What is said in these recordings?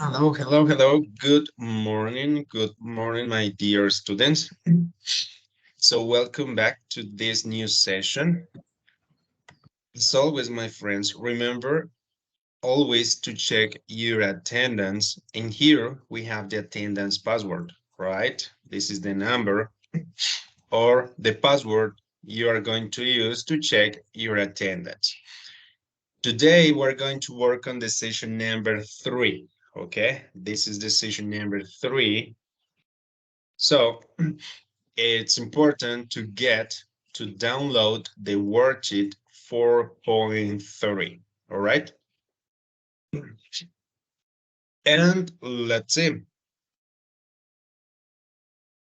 Hello, hello, hello. Good morning, my dear students. So welcome back to this new session. As always, my friends, remember always to check your attendance. And here we have the attendance password, right? This is the number or the password you are going to use to check your attendance. Today, we're going to work on the session number 3, okay? This is the session number 3. So it's important to download the worksheet 4.3, all right? And let's see.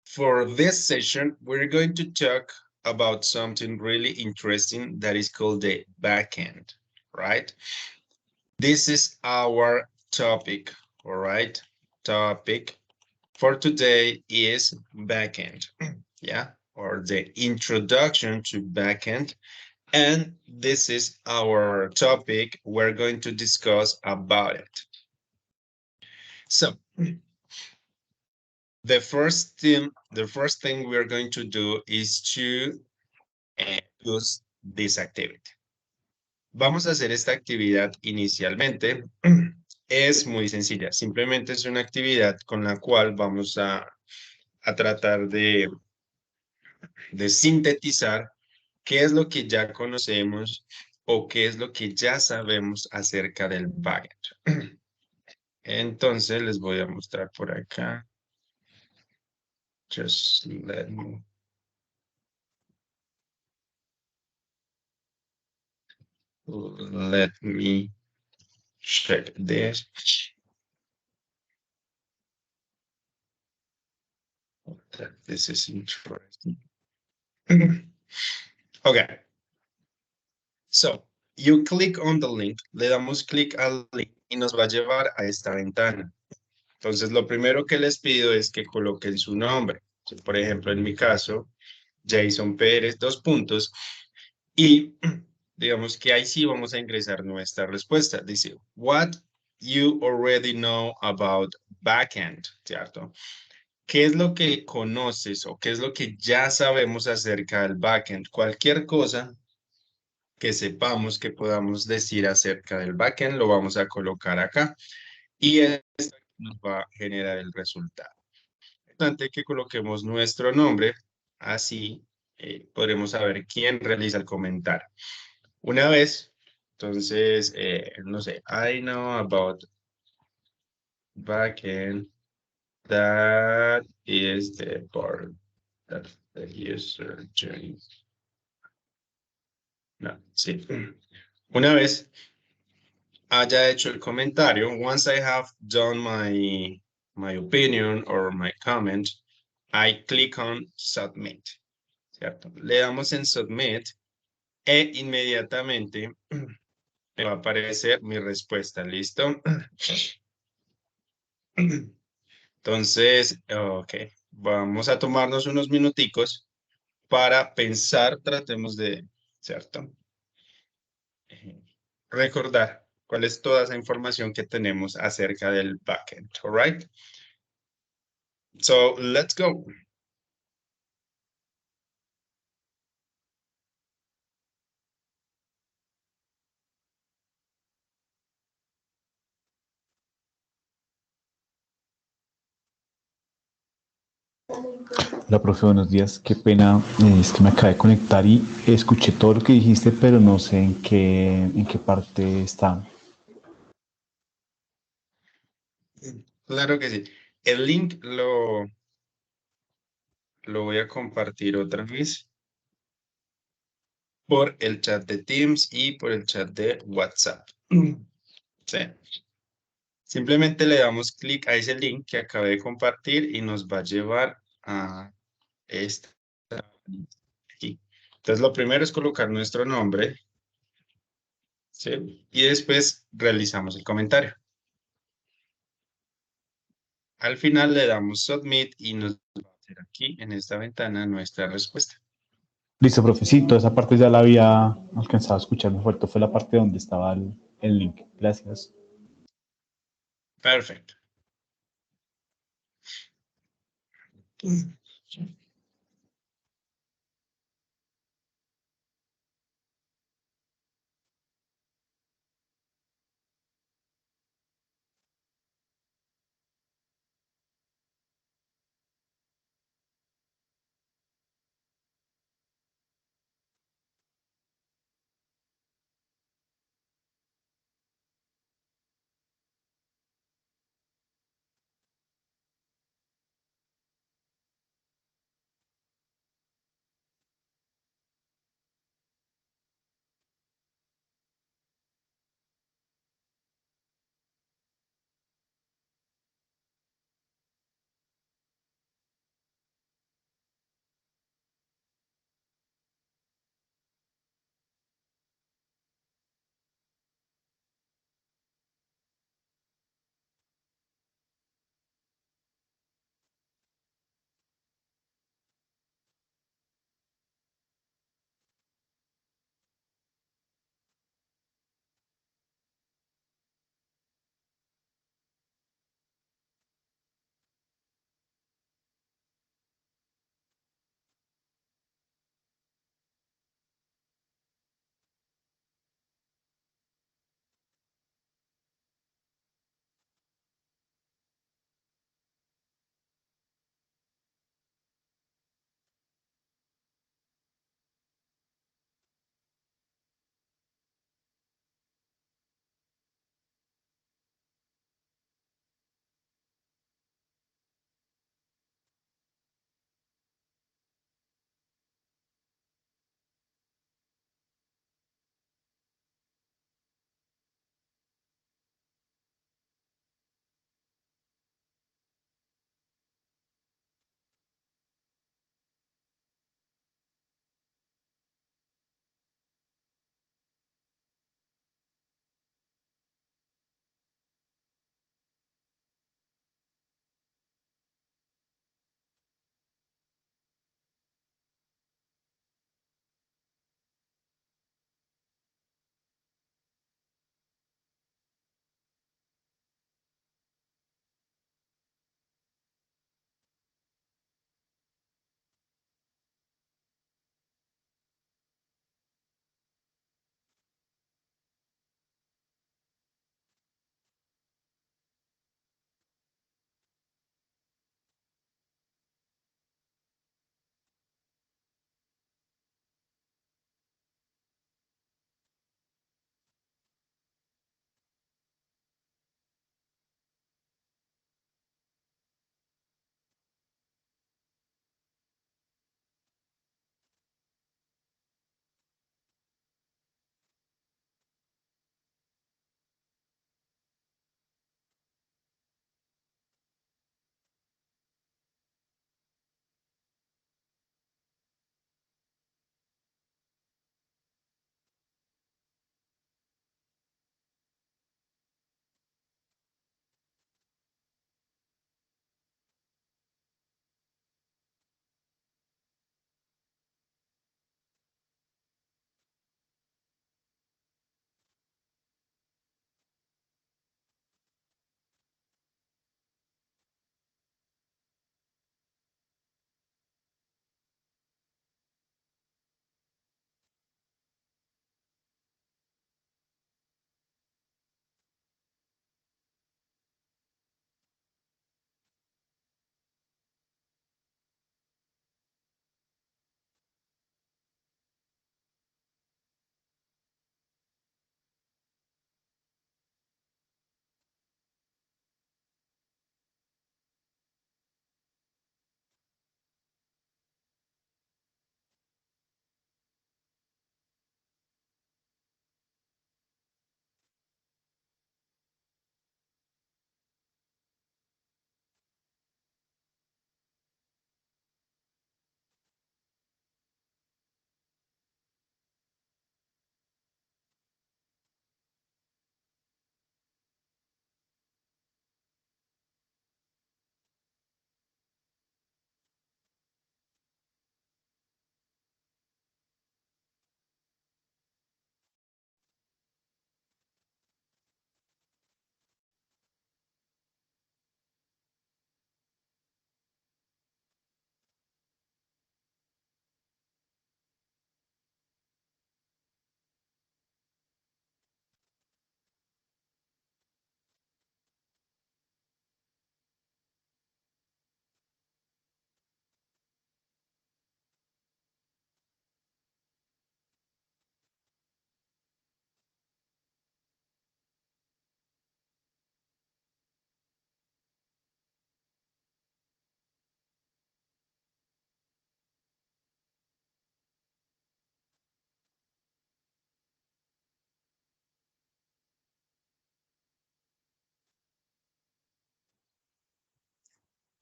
For this session, we're going to talk about something really interesting that is called the backend, right? This is our topic, all right? Topic for today is backend, yeah, or the introduction to backend. And this is our topic. We're going to discuss about it. So the first thing we're going to do is to use this activity. Vamos a hacer esta actividad inicialmente. Es muy sencilla. Simplemente es una actividad con la cual vamos a tratar de sintetizar qué es lo que ya conocemos o qué es lo que ya sabemos acerca del backend. Entonces les voy a mostrar por acá. Just let me check this. This is interesting. Okay. So, you click on the link, le damos clic al link y nos va a llevar a esta ventana. Entonces, lo primero que les pido es que coloquen su nombre. Por ejemplo, en mi caso, Jason Pérez, 2 puntos. Y digamos que ahí sí vamos a ingresar nuestra respuesta. Dice, what you already know about backend, ¿cierto? ¿Qué es lo que conoces o qué es lo que ya sabemos acerca del backend? Cualquier cosa que sepamos que podamos decir acerca del backend, lo vamos a colocar acá. Y esto nos va a generar el resultado. Es importante que coloquemos nuestro nombre, así podremos saber quién realiza el comentario. Una vez, entonces, no sé, I know about backend. That is the part that the user joins. No, sí. Una vez haya hecho el comentario, once I have done my opinion or my comment, I click on submit, ¿cierto? Le damos en submit e inmediatamente me va a aparecer mi respuesta, ¿listo? Entonces, ok, vamos a tomarnos unos minuticos para pensar, tratemos de, ¿cierto? Recordar cuál es toda esa información que tenemos acerca del backend, all right? So, let's go. Hola, profe, buenos días. Qué pena, es que me acabé de conectar y escuché todo lo que dijiste, pero no sé en qué parte está. Claro que sí. El link lo voy a compartir otra vez por el chat de Teams y por el chat de WhatsApp. Sí. Simplemente le damos clic a ese link que acabé de compartir y nos va a llevar a esta aquí. Entonces, lo primero es colocar nuestro nombre, ¿sí? Y después realizamos el comentario. Al final le damos submit y nos va a hacer aquí en esta ventana nuestra respuesta. Listo, profecito, esa parte ya la había alcanzado a escuchar, me faltó, fue la parte donde estaba el link. Gracias. Perfecto.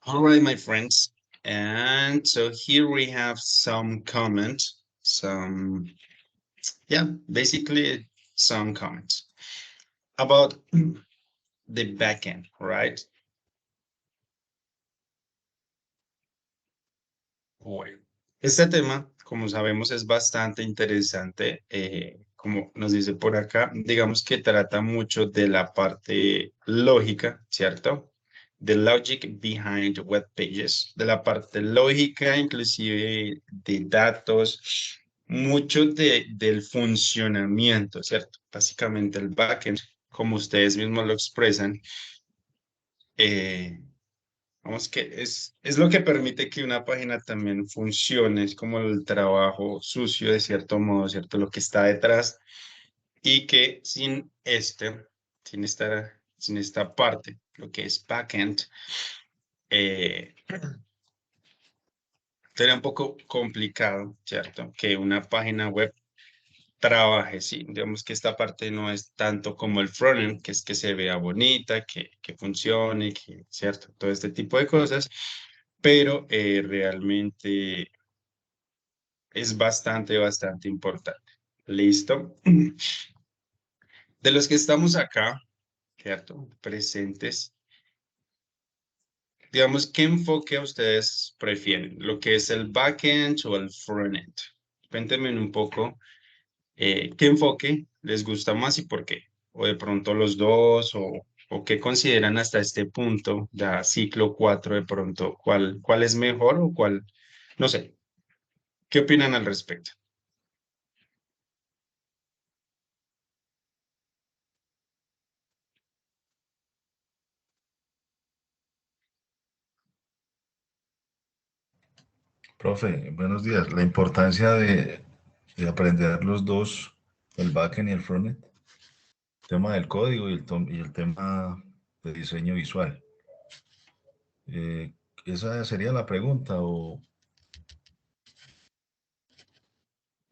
All right, my friends. And so here we have some comments, basically some comments about the backend, right? Bueno, este tema, como sabemos, es bastante interesante. Como nos dice por acá, digamos que trata mucho de la parte lógica, ¿cierto? The logic behind web pages, de la parte lógica, inclusive de datos, mucho del funcionamiento, ¿cierto? Básicamente el backend, como ustedes mismos lo expresan, eh, vamos que es lo que permite que una página también funcione, es como el trabajo sucio de cierto modo, ¿cierto? Lo que está detrás y que sin esta parte, lo que es backend, eh, sería un poco complicado, ¿cierto? Que una página web trabaje, sí. Digamos que esta parte no es tanto como el frontend, que es que se vea bonita, que funcione, ¿cierto? Todo este tipo de cosas, pero realmente es bastante importante. ¿Listo? De los que estamos acá, ¿cierto? Presentes, digamos, ¿qué enfoque ustedes prefieren? ¿Lo que es el backend o el frontend? Cuéntenme un poco qué enfoque les gusta más y por qué. O de pronto los dos, o qué consideran hasta este punto, ya ciclo 4 de pronto, cuál es mejor o cuál, no sé, ¿qué opinan al respecto? Profe, buenos días. La importancia de aprender los dos, el backend y el frontend, el tema del código y el tema de diseño visual. Eh, Esa sería la pregunta.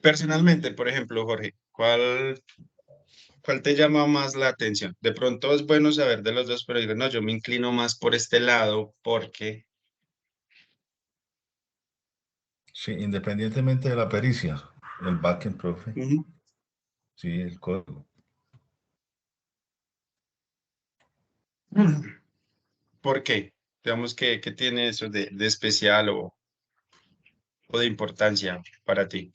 Personalmente, por ejemplo, Jorge, ¿cuál te llama más la atención? De pronto es bueno saber de los dos, pero digo, no, yo me inclino más por este lado porque... Sí, independientemente de la pericia, el backend, profe, Ujú. sí, el código. ¿Por qué? Digamos que tiene eso de especial o de importancia para ti.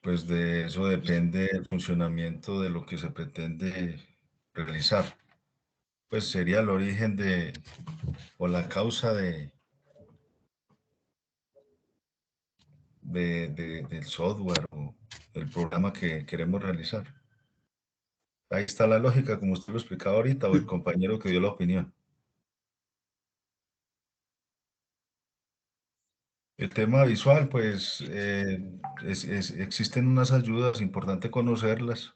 Pues de eso depende el funcionamiento de lo que se pretende realizar. Pues sería el origen o la causa del software o del programa que queremos realizar. Ahí está la lógica, como usted lo explicaba ahorita, o el compañero que dio la opinión. El tema visual, pues existen unas ayudas, importante conocerlas,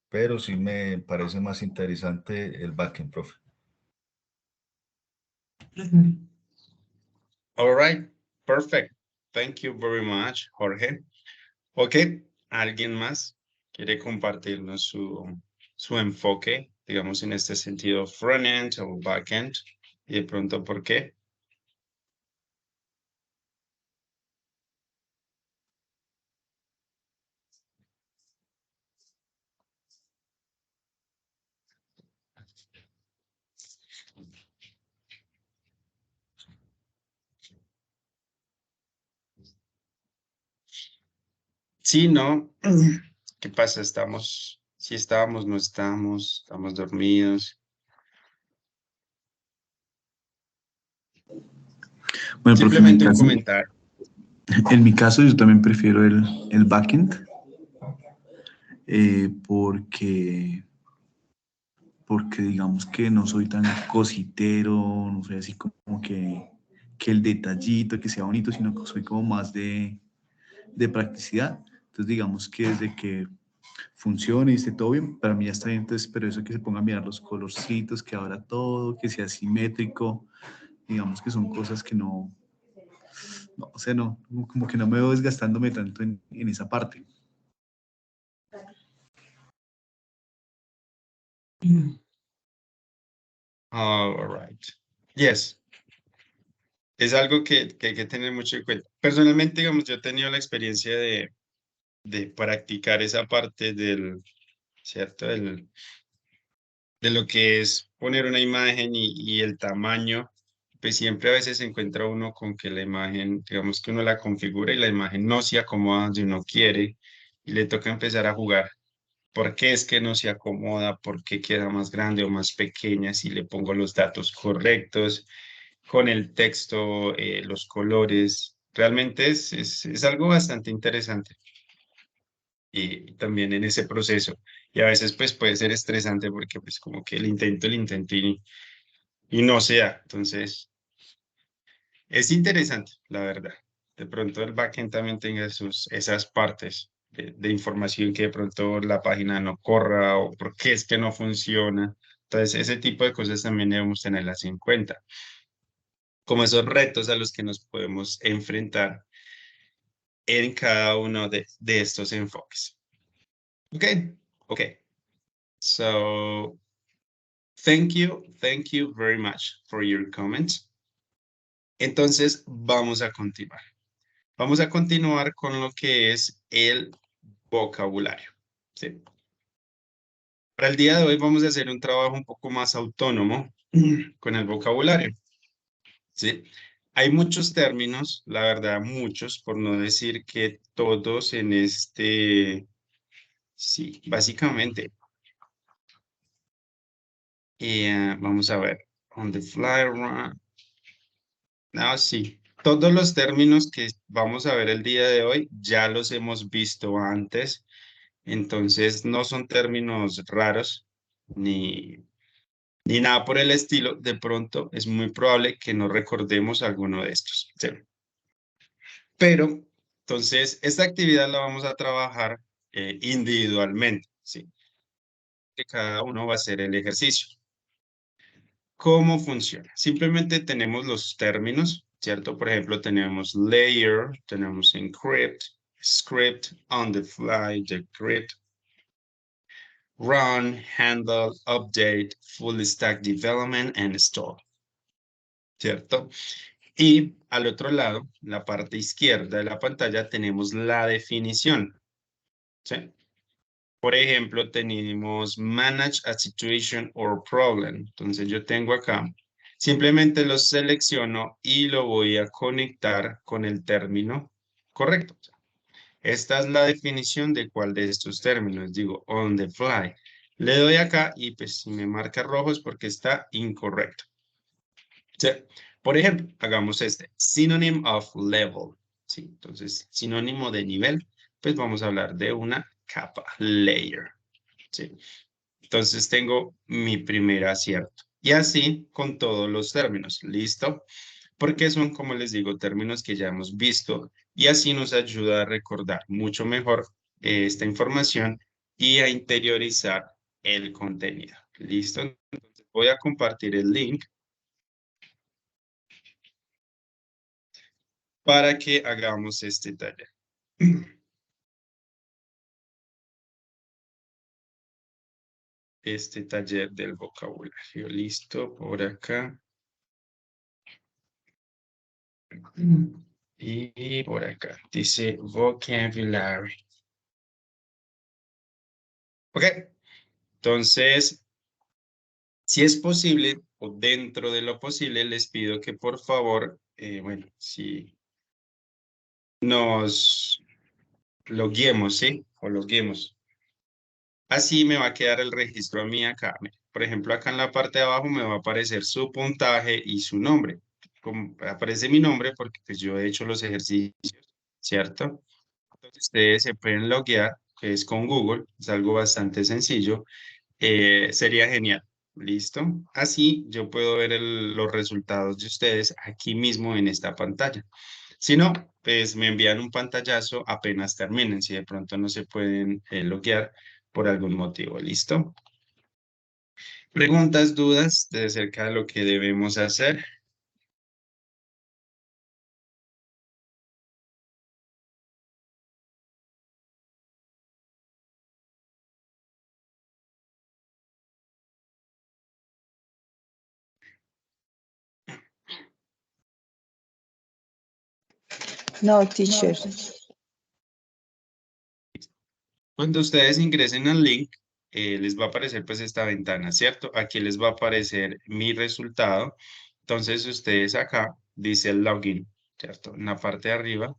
pero sí me parece más interesante el backend, profe. All right, perfect. Thank you very much, Jorge. Ok, ¿alguien más quiere compartirnos su enfoque, digamos, en este sentido, front-end o back-end? Y de pronto, ¿por qué? Sí, ¿no? ¿Qué pasa? Si estábamos, no estamos dormidos. Bueno, profe, Simplemente un comentario. en mi caso yo también prefiero el backend porque digamos que no soy tan cositero, no soy así como que el detallito, que sea bonito, sino que soy como más de practicidad. Entonces digamos que desde que funcione y esté todo bien, para mí ya está bien, entonces, pero eso que se ponga a mirar los colorcitos, que abra todo, que sea simétrico, digamos que son cosas que no, o sea, no, como que no me veo desgastándome tanto en esa parte. All right. Yes. es algo que hay que tener mucho en cuenta. Personalmente, digamos, yo he tenido la experiencia de practicar esa parte del, ¿cierto? De lo que es poner una imagen y el tamaño, pues siempre a veces se encuentra uno con que la imagen, digamos que uno la configura y la imagen no se acomoda donde uno quiere y le toca empezar a jugar. ¿Por qué es que no se acomoda? ¿Por qué queda más grande o más pequeña si le pongo los datos correctos? Con el texto, los colores. Realmente es algo bastante interesante y también en ese proceso. Y a veces pues puede ser estresante porque pues como que el intento y no se da. Entonces es interesante, la verdad. De pronto el backend también tenga esas partes de información que de pronto la página no corra o por qué es que no funciona. Entonces ese tipo de cosas también debemos tenerlas en cuenta, como esos retos a los que nos podemos enfrentar en cada uno de estos enfoques. Okay, okay. So thank you very much for your comments. Entonces vamos a continuar. Vamos a continuar con lo que es el vocabulario. ¿Sí? Para el día de hoy vamos a hacer un trabajo un poco más autónomo con el vocabulario. ¿Sí? Hay muchos términos, la verdad, muchos, por no decir que todos en este, sí, básicamente. Vamos a ver, on the fly run. Ah, sí, todos los términos que vamos a ver el día de hoy ya los hemos visto antes, entonces no son términos raros ni nada por el estilo. De pronto es muy probable que no recordemos alguno de estos. ¿Sí? Pero, entonces, esta actividad la vamos a trabajar individualmente, ¿sí? Que cada uno va a hacer el ejercicio. ¿Cómo funciona? Simplemente tenemos los términos, ¿cierto? Por ejemplo, tenemos layer, tenemos encrypt, script, on the fly, decrypt, run, handle, update, full stack development, and store, ¿cierto? Y al otro lado, la parte izquierda de la pantalla, tenemos la definición, ¿sí? Por ejemplo, tenemos manage a situation or problem. Entonces yo tengo acá, simplemente lo selecciono y lo voy a conectar con el término correcto. Esta es la definición de cuál de estos términos. Digo, on the fly. Le doy acá y pues si me marca rojo es porque está incorrecto. Sí. Por ejemplo, hagamos este, synonym of level. Sí, entonces, sinónimo de nivel, pues vamos a hablar de una capa, layer. ¿Sí? Entonces tengo mi primer acierto. Y así con todos los términos. ¿Listo? Porque son, como les digo, términos que ya hemos visto y así nos ayuda a recordar mucho mejor esta información y a interiorizar el contenido. ¿Listo? Entonces voy a compartir el link para que hagamos este taller. Este taller del vocabulario. Listo, por acá. Y por acá dice vocabulary. Ok, entonces, si es posible o dentro de lo posible, les pido que por favor, bueno, si nos loguemos, ¿sí? O loguemos. Así me va a quedar el registro a mí acá. Mira, por ejemplo, acá en la parte de abajo me va a aparecer su puntaje y su nombre. Como aparece mi nombre porque pues yo he hecho los ejercicios, ¿cierto? Entonces ustedes se pueden loguear, que es con Google, es algo bastante sencillo. Sería genial. ¿Listo? Así yo puedo ver los resultados de ustedes aquí mismo en esta pantalla. Si no, pues me envían un pantallazo apenas terminen, si de pronto no se pueden loguear por algún motivo. ¿Listo? Preguntas, dudas de acerca de lo que debemos hacer. No, teacher. Cuando ustedes ingresen al link, les va a aparecer pues esta ventana, ¿cierto? Aquí les va a aparecer mi resultado. Entonces ustedes acá dice el login, ¿cierto? En la parte de arriba,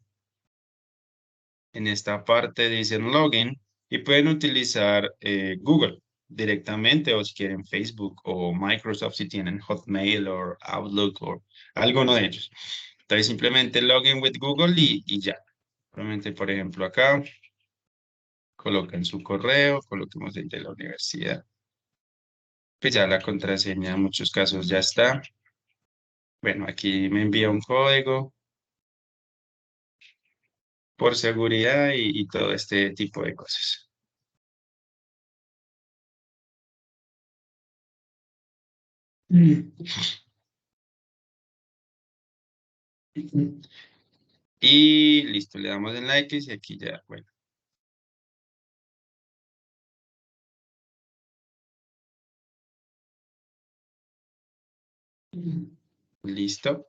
en esta parte dicen login y pueden utilizar Google directamente o si quieren Facebook o Microsoft si tienen Hotmail o Outlook o alguno de ellos. Entonces simplemente login with Google y ya. Simplemente, por ejemplo, acá colocan su correo, coloquemos el de la universidad. Pues ya la contraseña en muchos casos ya está. Bueno, aquí me envía un código por seguridad y todo este tipo de cosas. Y listo, le damos en like y aquí ya, bueno. Listo.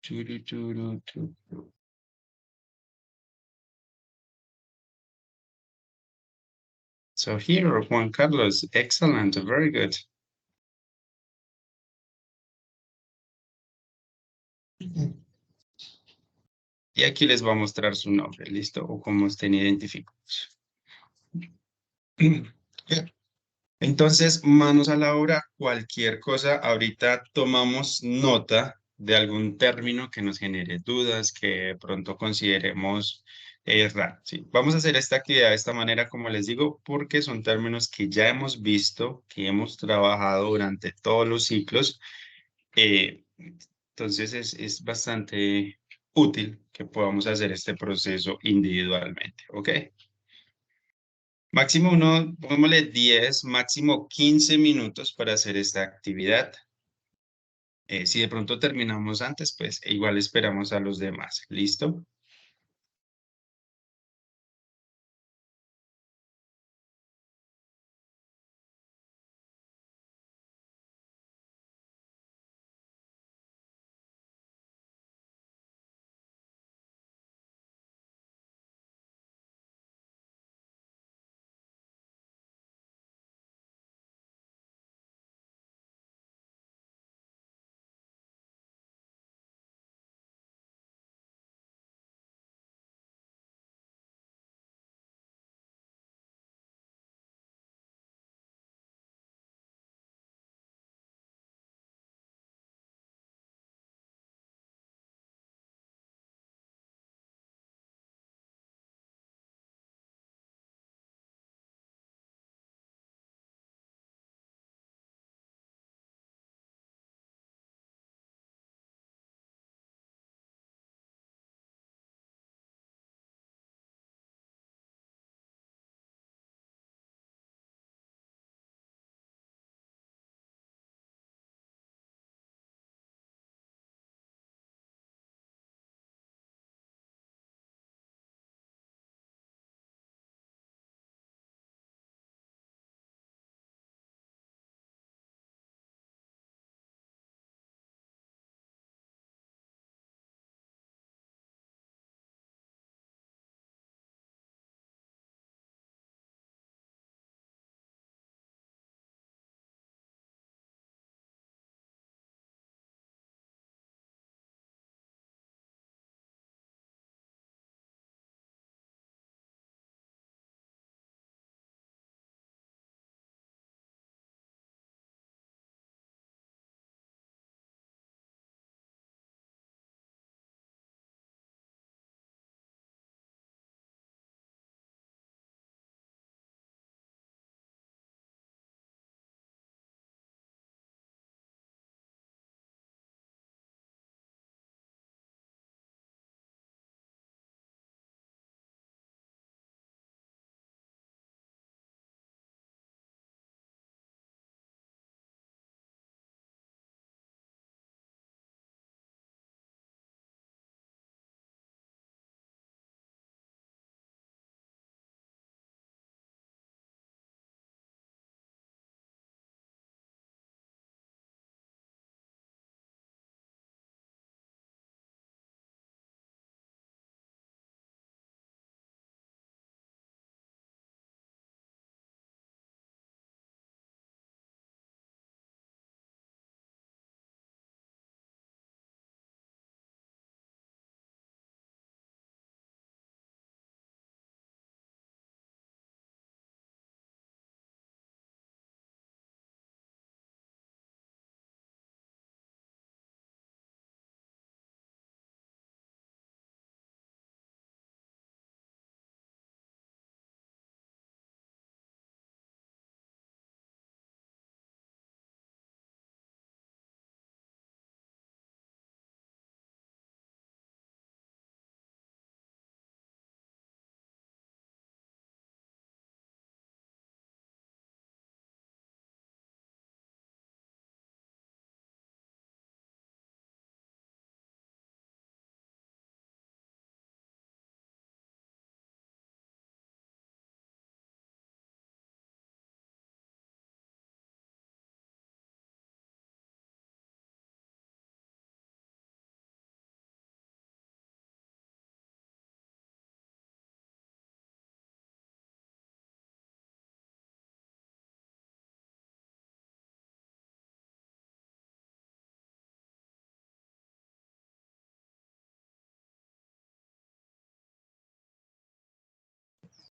Churu, churu, churu. So here, Juan Carlos, excellent, very good. Y aquí les va a mostrar su nombre, ¿listo? O cómo estén identificados. Entonces, manos a la obra, cualquier cosa, ahorita tomamos nota de algún término que nos genere dudas, que de pronto consideremos raro. ¿Sí? Vamos a hacer esta actividad de esta manera, como les digo, porque son términos que ya hemos visto, que hemos trabajado durante todos los ciclos. Entonces, es bastante útil que podamos hacer este proceso individualmente, ¿ok? Máximo uno, pongámosle 10, máximo 15 minutos para hacer esta actividad. Si de pronto terminamos antes, pues igual esperamos a los demás. ¿Listo?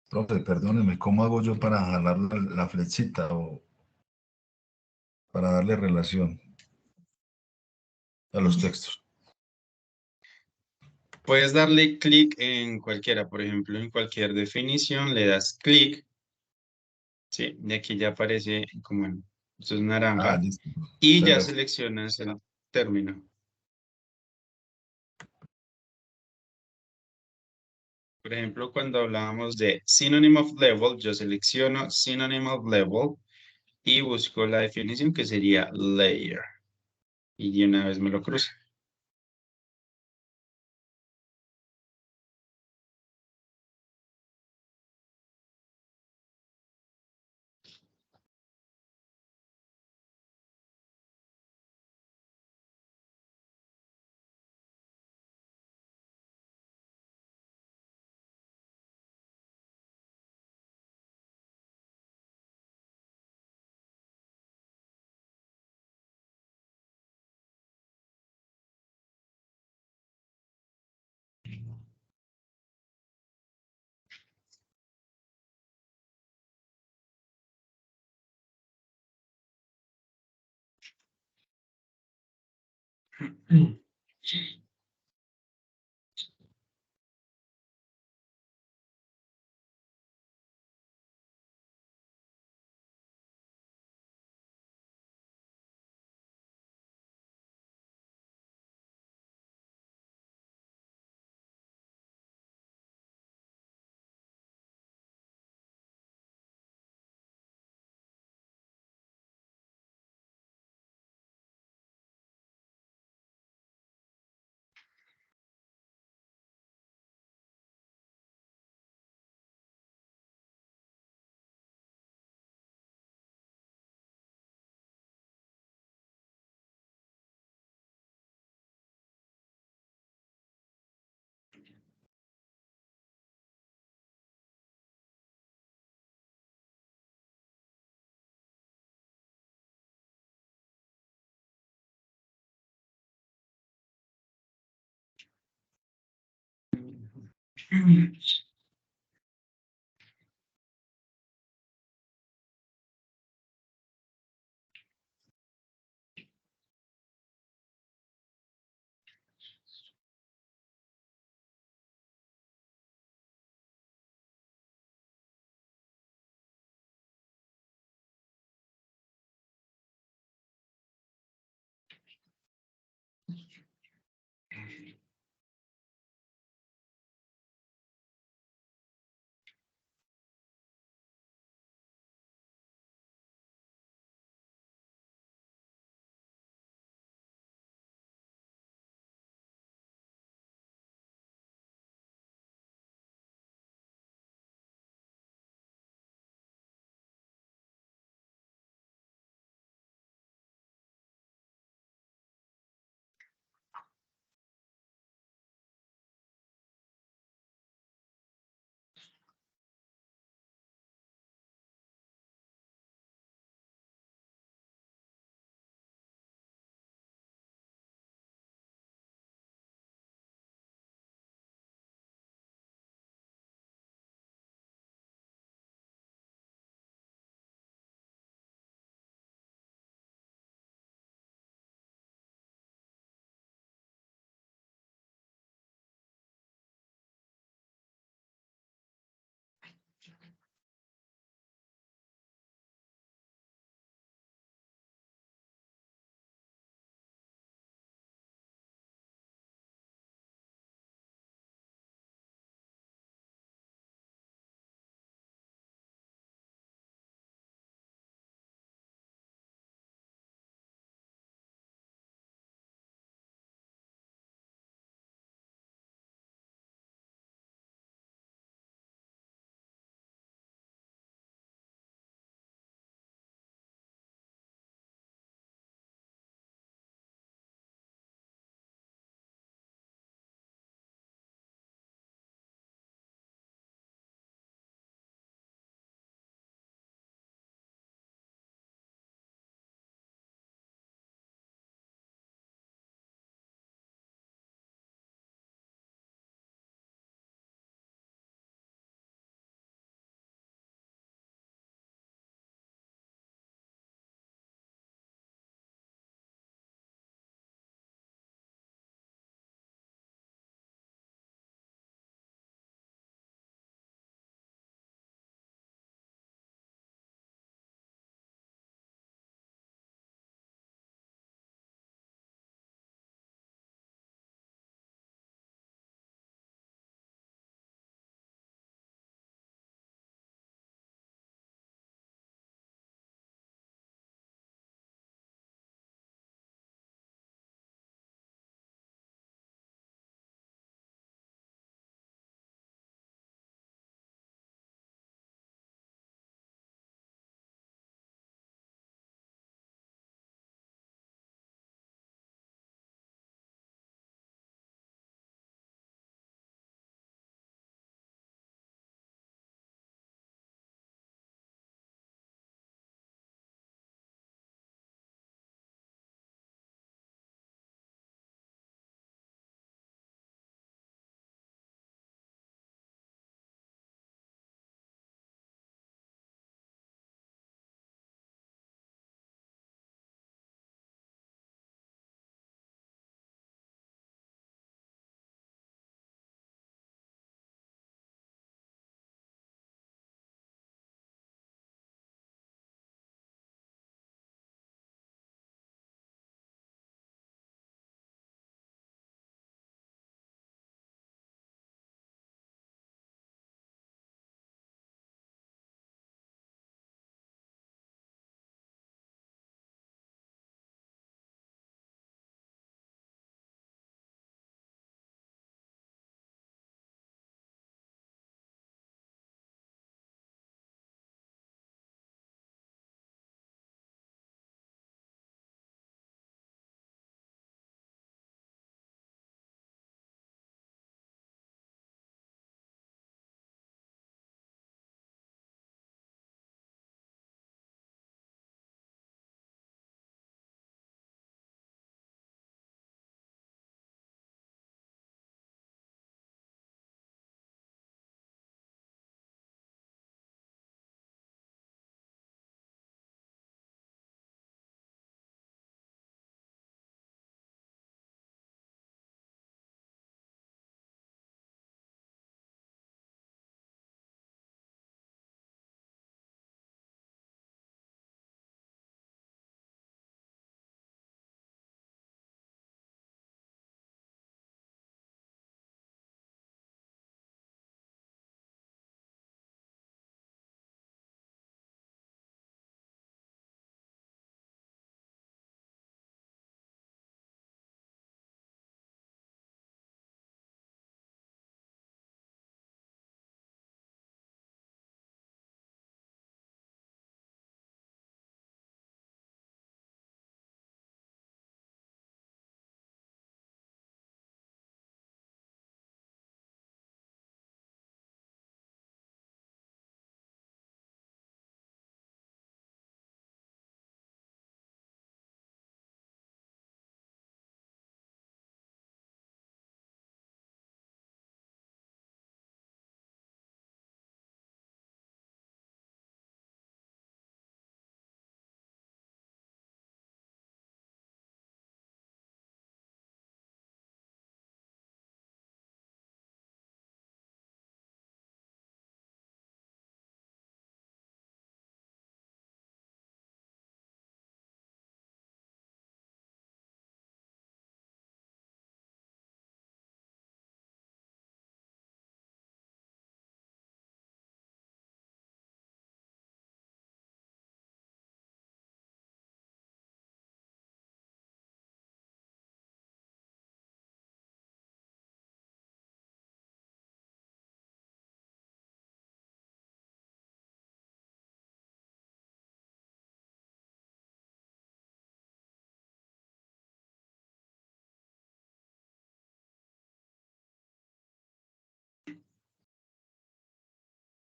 Profe, perdóneme, ¿cómo hago yo para jalar la flechita o para darle relación a los textos? Puedes darle clic en cualquiera, por ejemplo, en cualquier definición, le das clic, ¿sí? Y aquí ya aparece como esto es Ah, naranja, listo. y ya Perfecto. seleccionas el término. Por ejemplo, cuando hablábamos de synonym of level, yo selecciono synonym of level y busco la definición que sería layer. Y de una vez me lo cruza.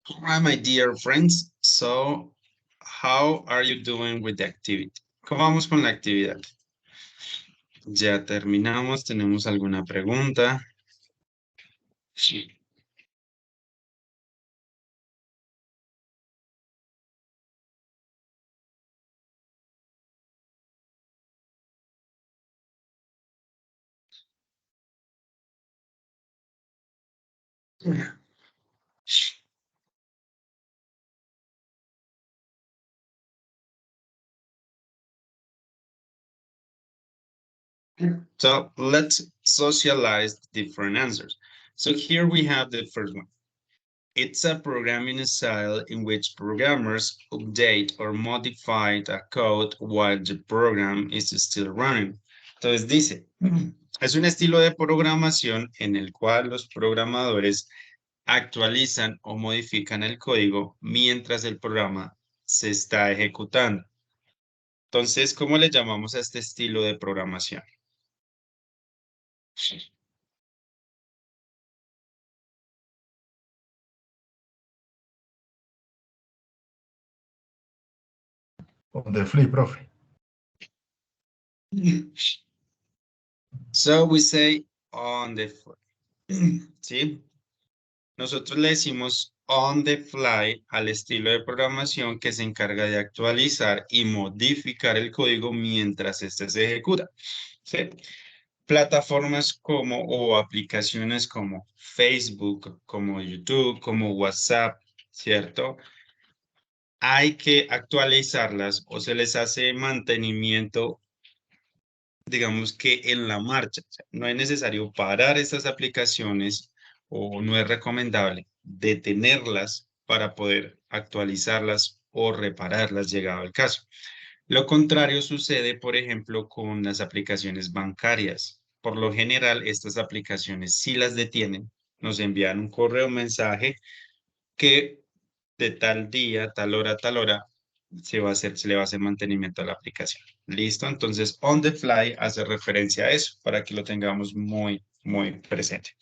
All right, my dear friends. So, how are you doing with the activity? ¿Cómo vamos con la actividad? Ya terminamos. ¿Tenemos alguna pregunta? Sí. So let's socialize different answers. So here we have the first one. It's a programming style in which programmers update or modify the code while the program is still running. Entonces dice, es un estilo de programación en el cual los programadores actualizan o modifican el código mientras el programa se está ejecutando. Entonces, ¿cómo le llamamos a este estilo de programación? On the fly, profe. So we say on the fly. ¿Sí? Nosotros le decimos on the fly al estilo de programación que se encarga de actualizar y modificar el código mientras este se ejecuta. ¿Sí? Plataformas como o aplicaciones como Facebook, como YouTube, como WhatsApp, ¿cierto? Hay que actualizarlas o se les hace mantenimiento, digamos que en la marcha. O sea, no es necesario parar estas aplicaciones o no es recomendable detenerlas para poder actualizarlas o repararlas llegado el caso. Lo contrario sucede, por ejemplo, con las aplicaciones bancarias. Por lo general, estas aplicaciones sí las detienen, nos envían un correo o mensaje que de tal día, tal hora, se le va a hacer mantenimiento a la aplicación. ¿Listo? Entonces, on the fly hace referencia a eso para que lo tengamos muy, muy presente.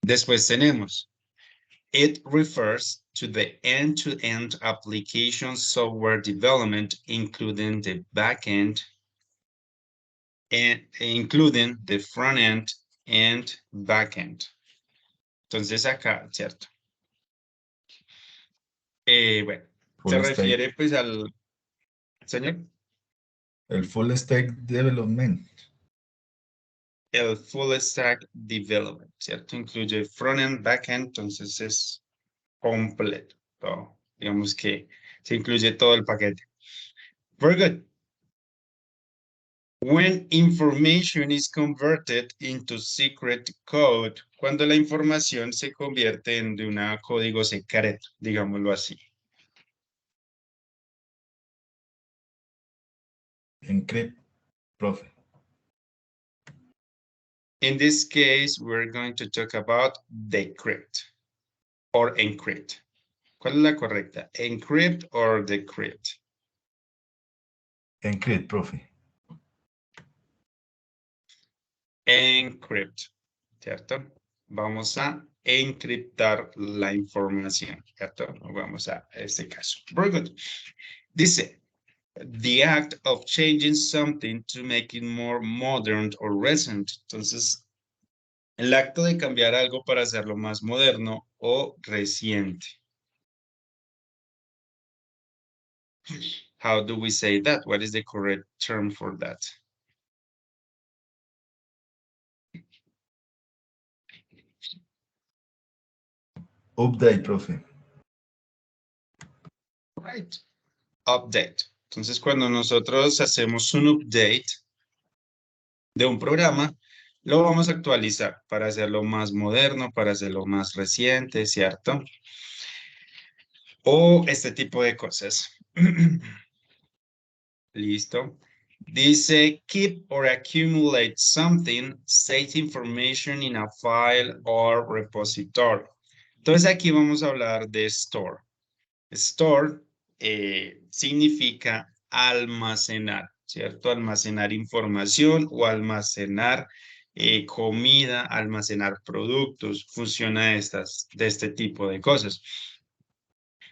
Después tenemos, it refers to the end-to-end application software development, including the back-end, including the front-end and back-end. Entonces acá, ¿cierto? Bueno, Full se stack. refiere pues al... Señor. El full stack development. El full stack development, ¿cierto? Incluye front-end, back-end, entonces es completo. Todo. Digamos que se incluye todo el paquete. Very good. When information is converted into secret code, cuando la información se convierte en de un código secreto, digámoslo así. Encrypt, profe. In this case, we're going to talk about decrypt or encrypt. ¿Cuál es la correcta? Encrypt or decrypt? Encrypt, profe. Encrypt, ¿cierto? Vamos a encriptar la información, ¿cierto? Vamos a este caso. Very good. Dice, the act of changing something to make it more modern or recent. Entonces, el acto de cambiar algo para hacerlo más moderno o reciente. How do we say that? What is the correct term for that? Update, profe. Right. Update. Entonces, cuando nosotros hacemos un update de un programa, lo vamos a actualizar para hacerlo más moderno, para hacerlo más reciente, ¿cierto? O este tipo de cosas. Listo. Dice, keep or accumulate something, state information in a file or repository. Entonces aquí vamos a hablar de store. Store significa almacenar, ¿cierto? Almacenar información o almacenar comida, almacenar productos, funciona de este tipo de cosas.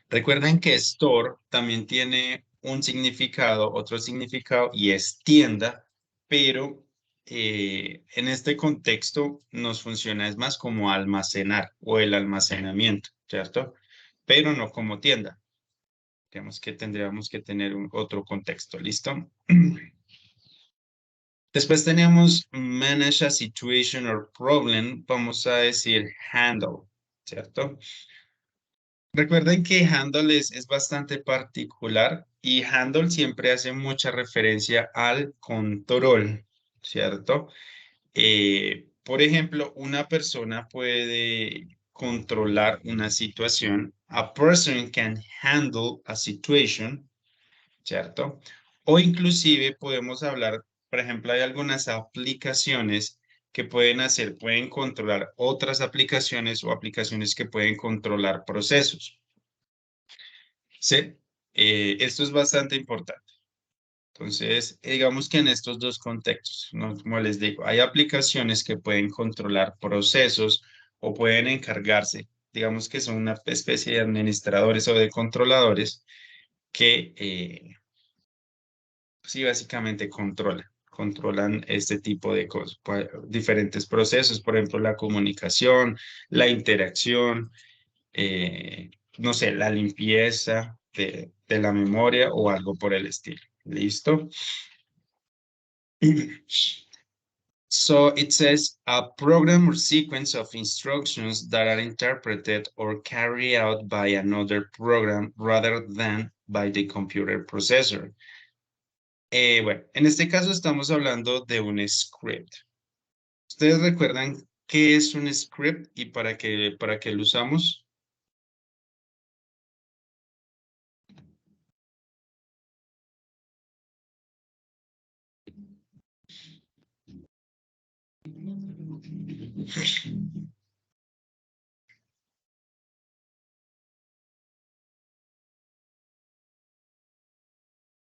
Recuerden que store también tiene un significado, otro significado, y es tienda, pero en este contexto nos funciona es más como almacenar o el almacenamiento, ¿cierto? Pero no como tienda. Digamos que tendríamos que tener otro contexto, ¿listo? Después tenemos manage a situation or problem, vamos a decir handle, ¿cierto? Recuerden que handle es bastante particular y handle siempre hace mucha referencia al control, ¿cierto? Por ejemplo, una persona puede controlar una situación. A person can handle a situation, ¿cierto? O inclusive podemos hablar, por ejemplo, hay algunas aplicaciones que pueden controlar otras aplicaciones o aplicaciones que pueden controlar procesos. ¿Sí? Esto es bastante importante. Entonces, digamos que en estos dos contextos, ¿no? Como les digo, hay aplicaciones que pueden controlar procesos o pueden encargarse, digamos que son una especie de administradores o de controladores que sí, básicamente controlan este tipo de cosas, diferentes procesos, por ejemplo, la comunicación, la interacción, no sé, la limpieza de la memoria o algo por el estilo. ¿Listo? So it says a program or sequence of instructions that are interpreted or carried out by another program rather than by the computer processor. Bueno, en este caso estamos hablando de un script. ¿Ustedes recuerdan qué es un script y para qué lo usamos?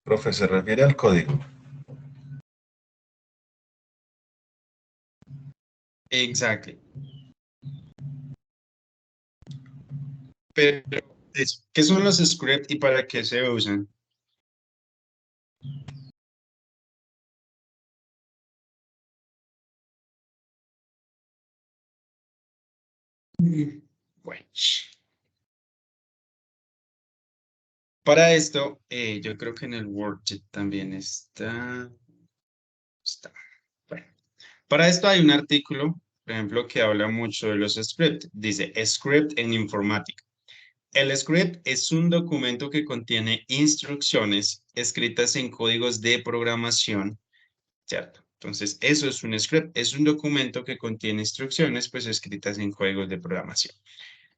Profe, se refiere al código. Exactly. Pero, ¿qué son los scripts y para qué se usan? Bueno, para esto, yo creo que en el worksheet también está. Bueno, para esto hay un artículo, por ejemplo, que habla mucho de los scripts. Dice, script en informática. El script es un documento que contiene instrucciones escritas en códigos de programación, ¿cierto? Entonces, eso es un script, es un documento que contiene instrucciones, pues, escritas en códigos de programación.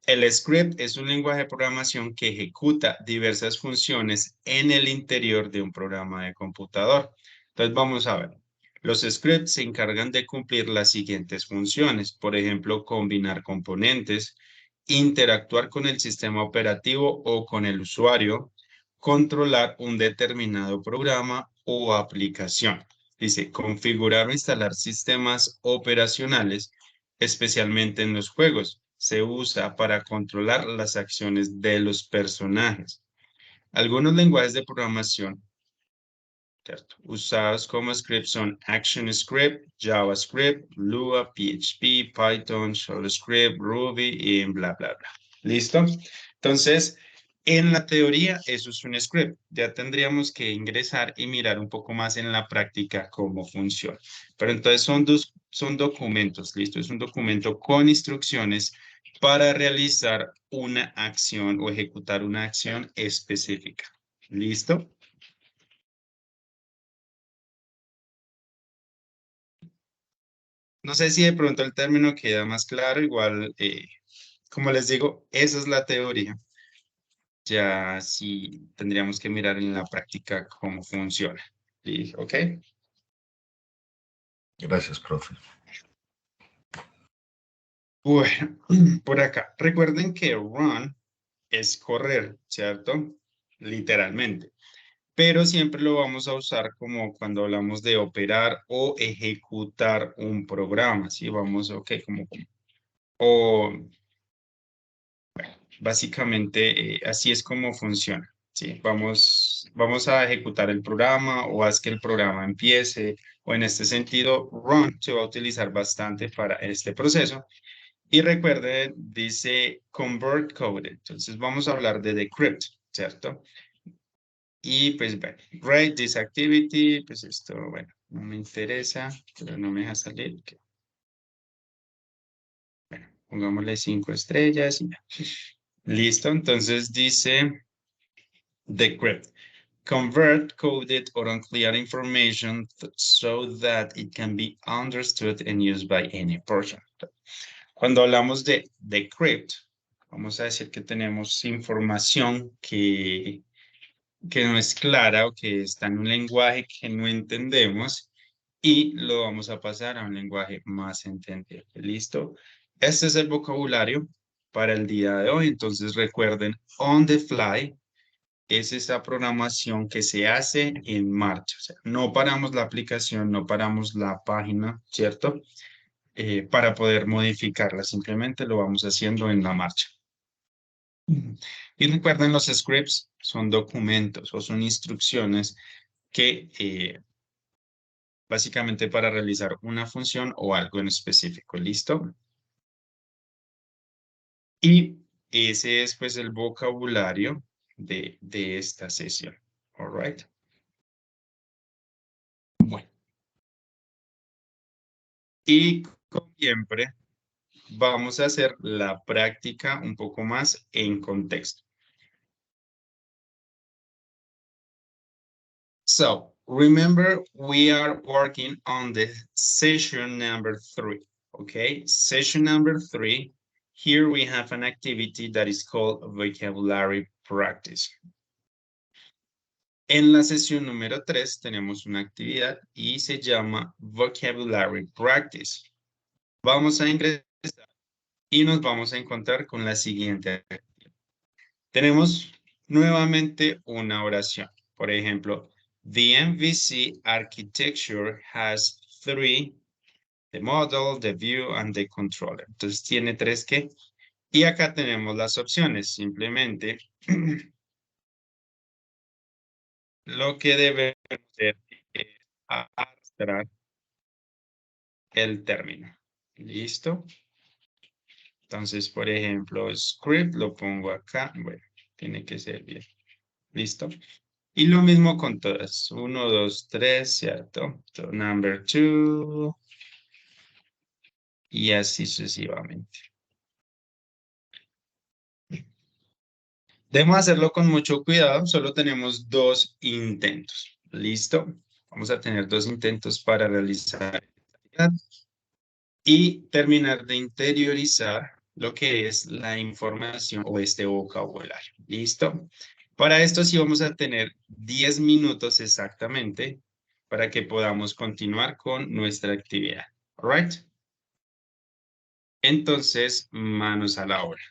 El script es un lenguaje de programación que ejecuta diversas funciones en el interior de un programa de computador. Entonces, vamos a ver. Los scripts se encargan de cumplir las siguientes funciones. Por ejemplo, combinar componentes, interactuar con el sistema operativo o con el usuario, controlar un determinado programa o aplicación. Dice, configurar o instalar sistemas operacionales, especialmente en los juegos. Se usa para controlar las acciones de los personajes. Algunos lenguajes de programación, ¿cierto?, usados como script son ActionScript, JavaScript, Lua, PHP, Python, ShellScript, Ruby y bla, bla, bla. ¿Listo? Entonces, en la teoría, eso es un script. Ya tendríamos que ingresar y mirar un poco más en la práctica cómo funciona. Pero entonces son documentos, ¿listo? Es un documento con instrucciones para realizar una acción o ejecutar una acción específica. ¿Listo? No sé si de pronto el término queda más claro, igual, como les digo, esa es la teoría. Ya sí tendríamos que mirar en la práctica cómo funciona. ¿Ok? Gracias, profe. Bueno, por acá. Recuerden que run es correr, ¿cierto? Literalmente. pero siempre lo vamos a usar como cuando hablamos de operar o ejecutar un programa, ¿sí? Vamos, ok, o básicamente así es como funciona, ¿sí? Vamos a ejecutar el programa o haz que el programa empiece, o en este sentido, run se va a utilizar bastante para este proceso. Y recuerden, dice convert code, entonces vamos a hablar de decrypt, ¿cierto? Y pues bueno, rate this activity, pues esto, bueno, no me interesa, pero no me deja salir. Bueno, pongámosle 5 estrellas y ya. Listo, entonces dice decrypt. Convert coded or unclear information so that it can be understood and used by any person. Cuando hablamos de decrypt, vamos a decir que tenemos información que no es clara o que está en un lenguaje que no entendemos y lo vamos a pasar a un lenguaje más entendible. ¿Listo? Este es el vocabulario para el día de hoy. Entonces recuerden, on the fly es esa programación que se hace en marcha. O sea, no paramos la aplicación, no paramos la página, ¿cierto? Para poder modificarla. Simplemente lo vamos haciendo en la marcha. Y recuerden, los scripts son documentos o son instrucciones que básicamente para realizar una función o algo en específico. ¿Listo? Y ese es pues el vocabulario de esta sesión. All right. Bueno. Y como siempre, vamos a hacer la práctica un poco más en contexto. So, remember, we are working on the session number 3, okay? Session number 3, here we have an activity that is called vocabulary practice. En la sesión número 3 tenemos una actividad y se llama vocabulary practice. Vamos a ingresar y nos vamos a encontrar con la siguiente. Tenemos nuevamente una oración. Por ejemplo, the MVC architecture has 3, the model, the view, and the controller. Entonces tiene 3 que. Y acá tenemos las opciones. Simplemente lo que debemos hacer es arrastrar el término. ¿Listo? Entonces, por ejemplo, script lo pongo acá. Bueno, tiene que ser bien. ¿Listo? Y lo mismo con todas. 1, 2, 3, ¿cierto? So, number 2. Y así sucesivamente. Debemos hacerlo con mucho cuidado. Solo tenemos 2 intentos. ¿Listo? Vamos a tener 2 intentos para realizar esta actividad y terminar de interiorizar lo que es la información o este vocabulario. ¿Listo? Para esto sí vamos a tener 10 minutos exactamente para que podamos continuar con nuestra actividad. All right? Entonces, manos a la obra.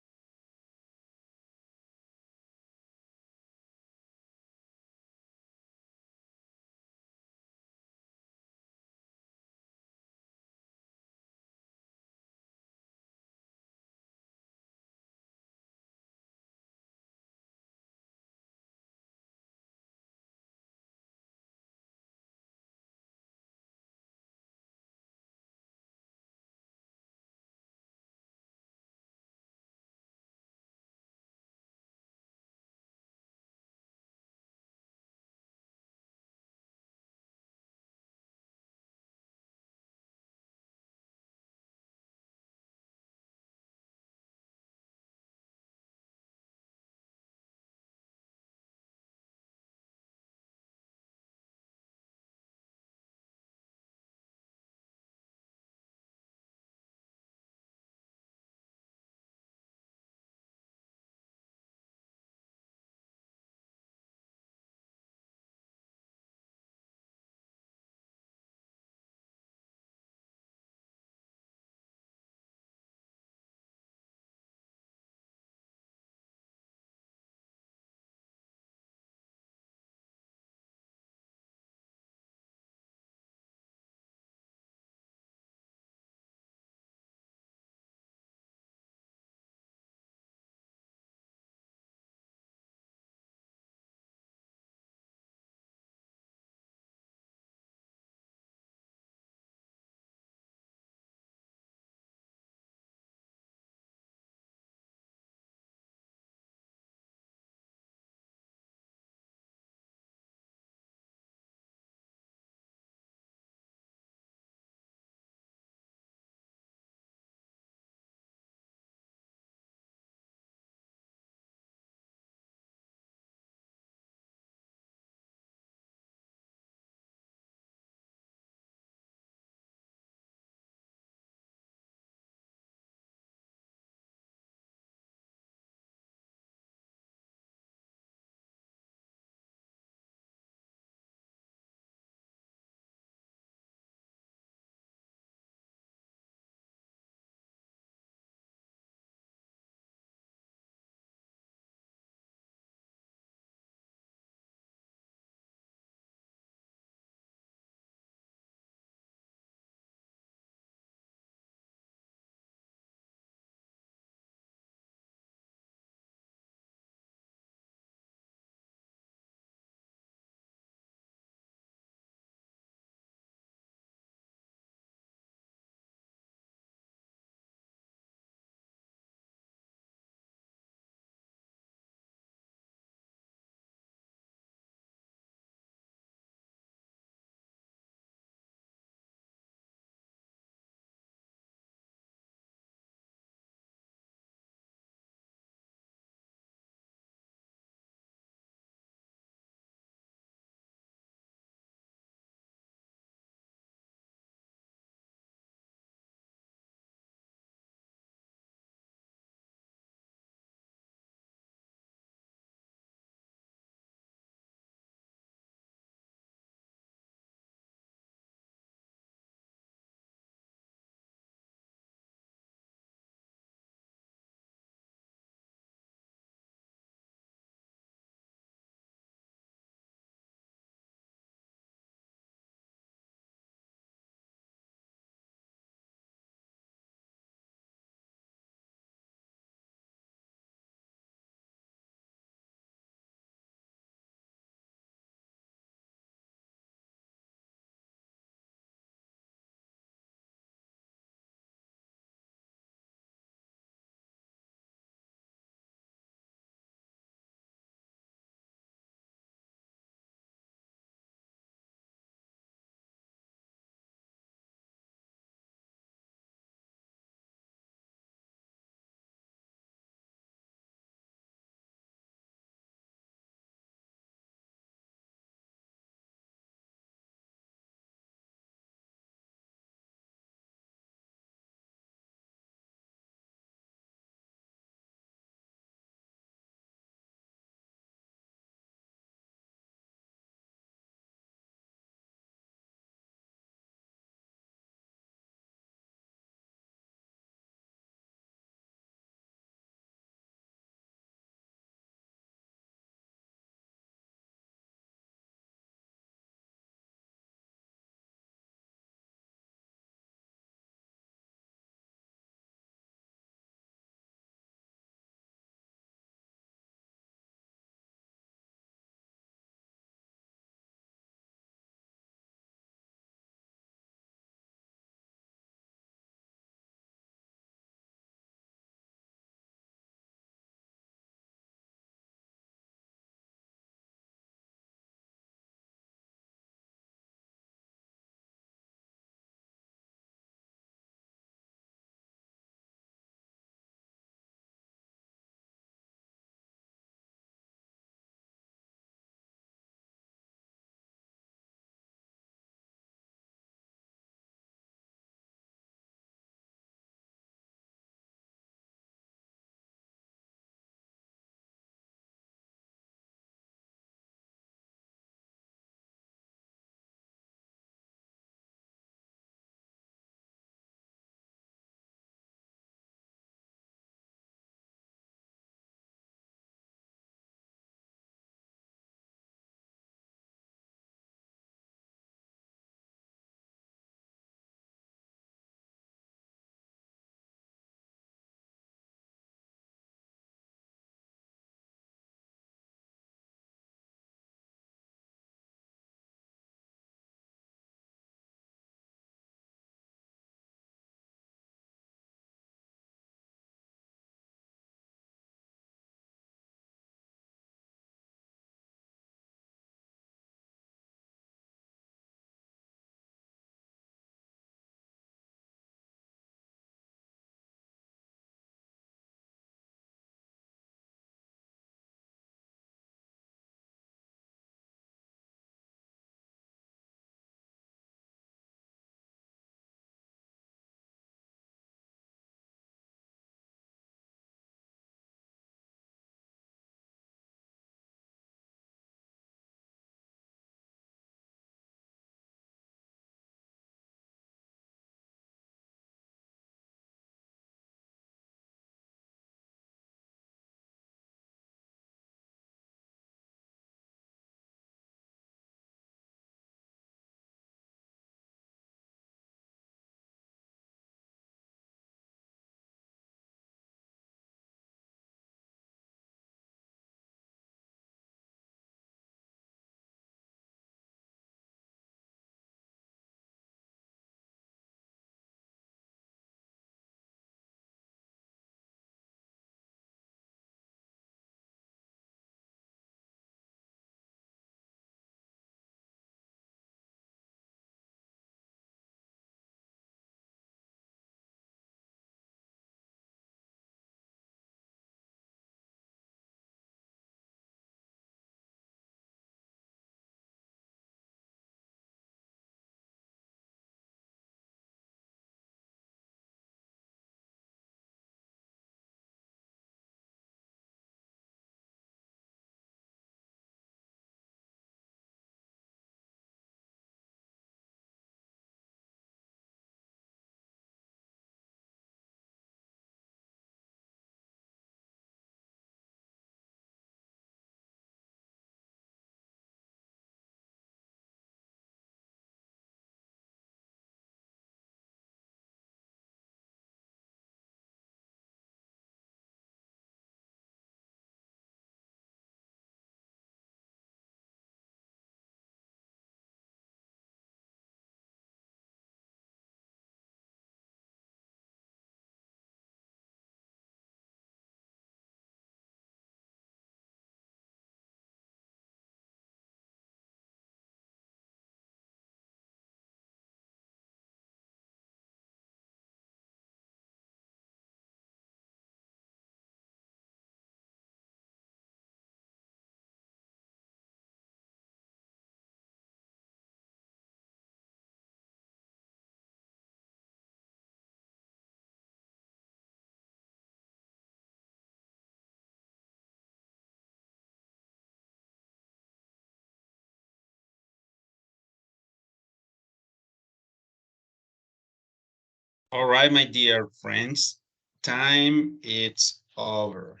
All right, my dear friends, time is over.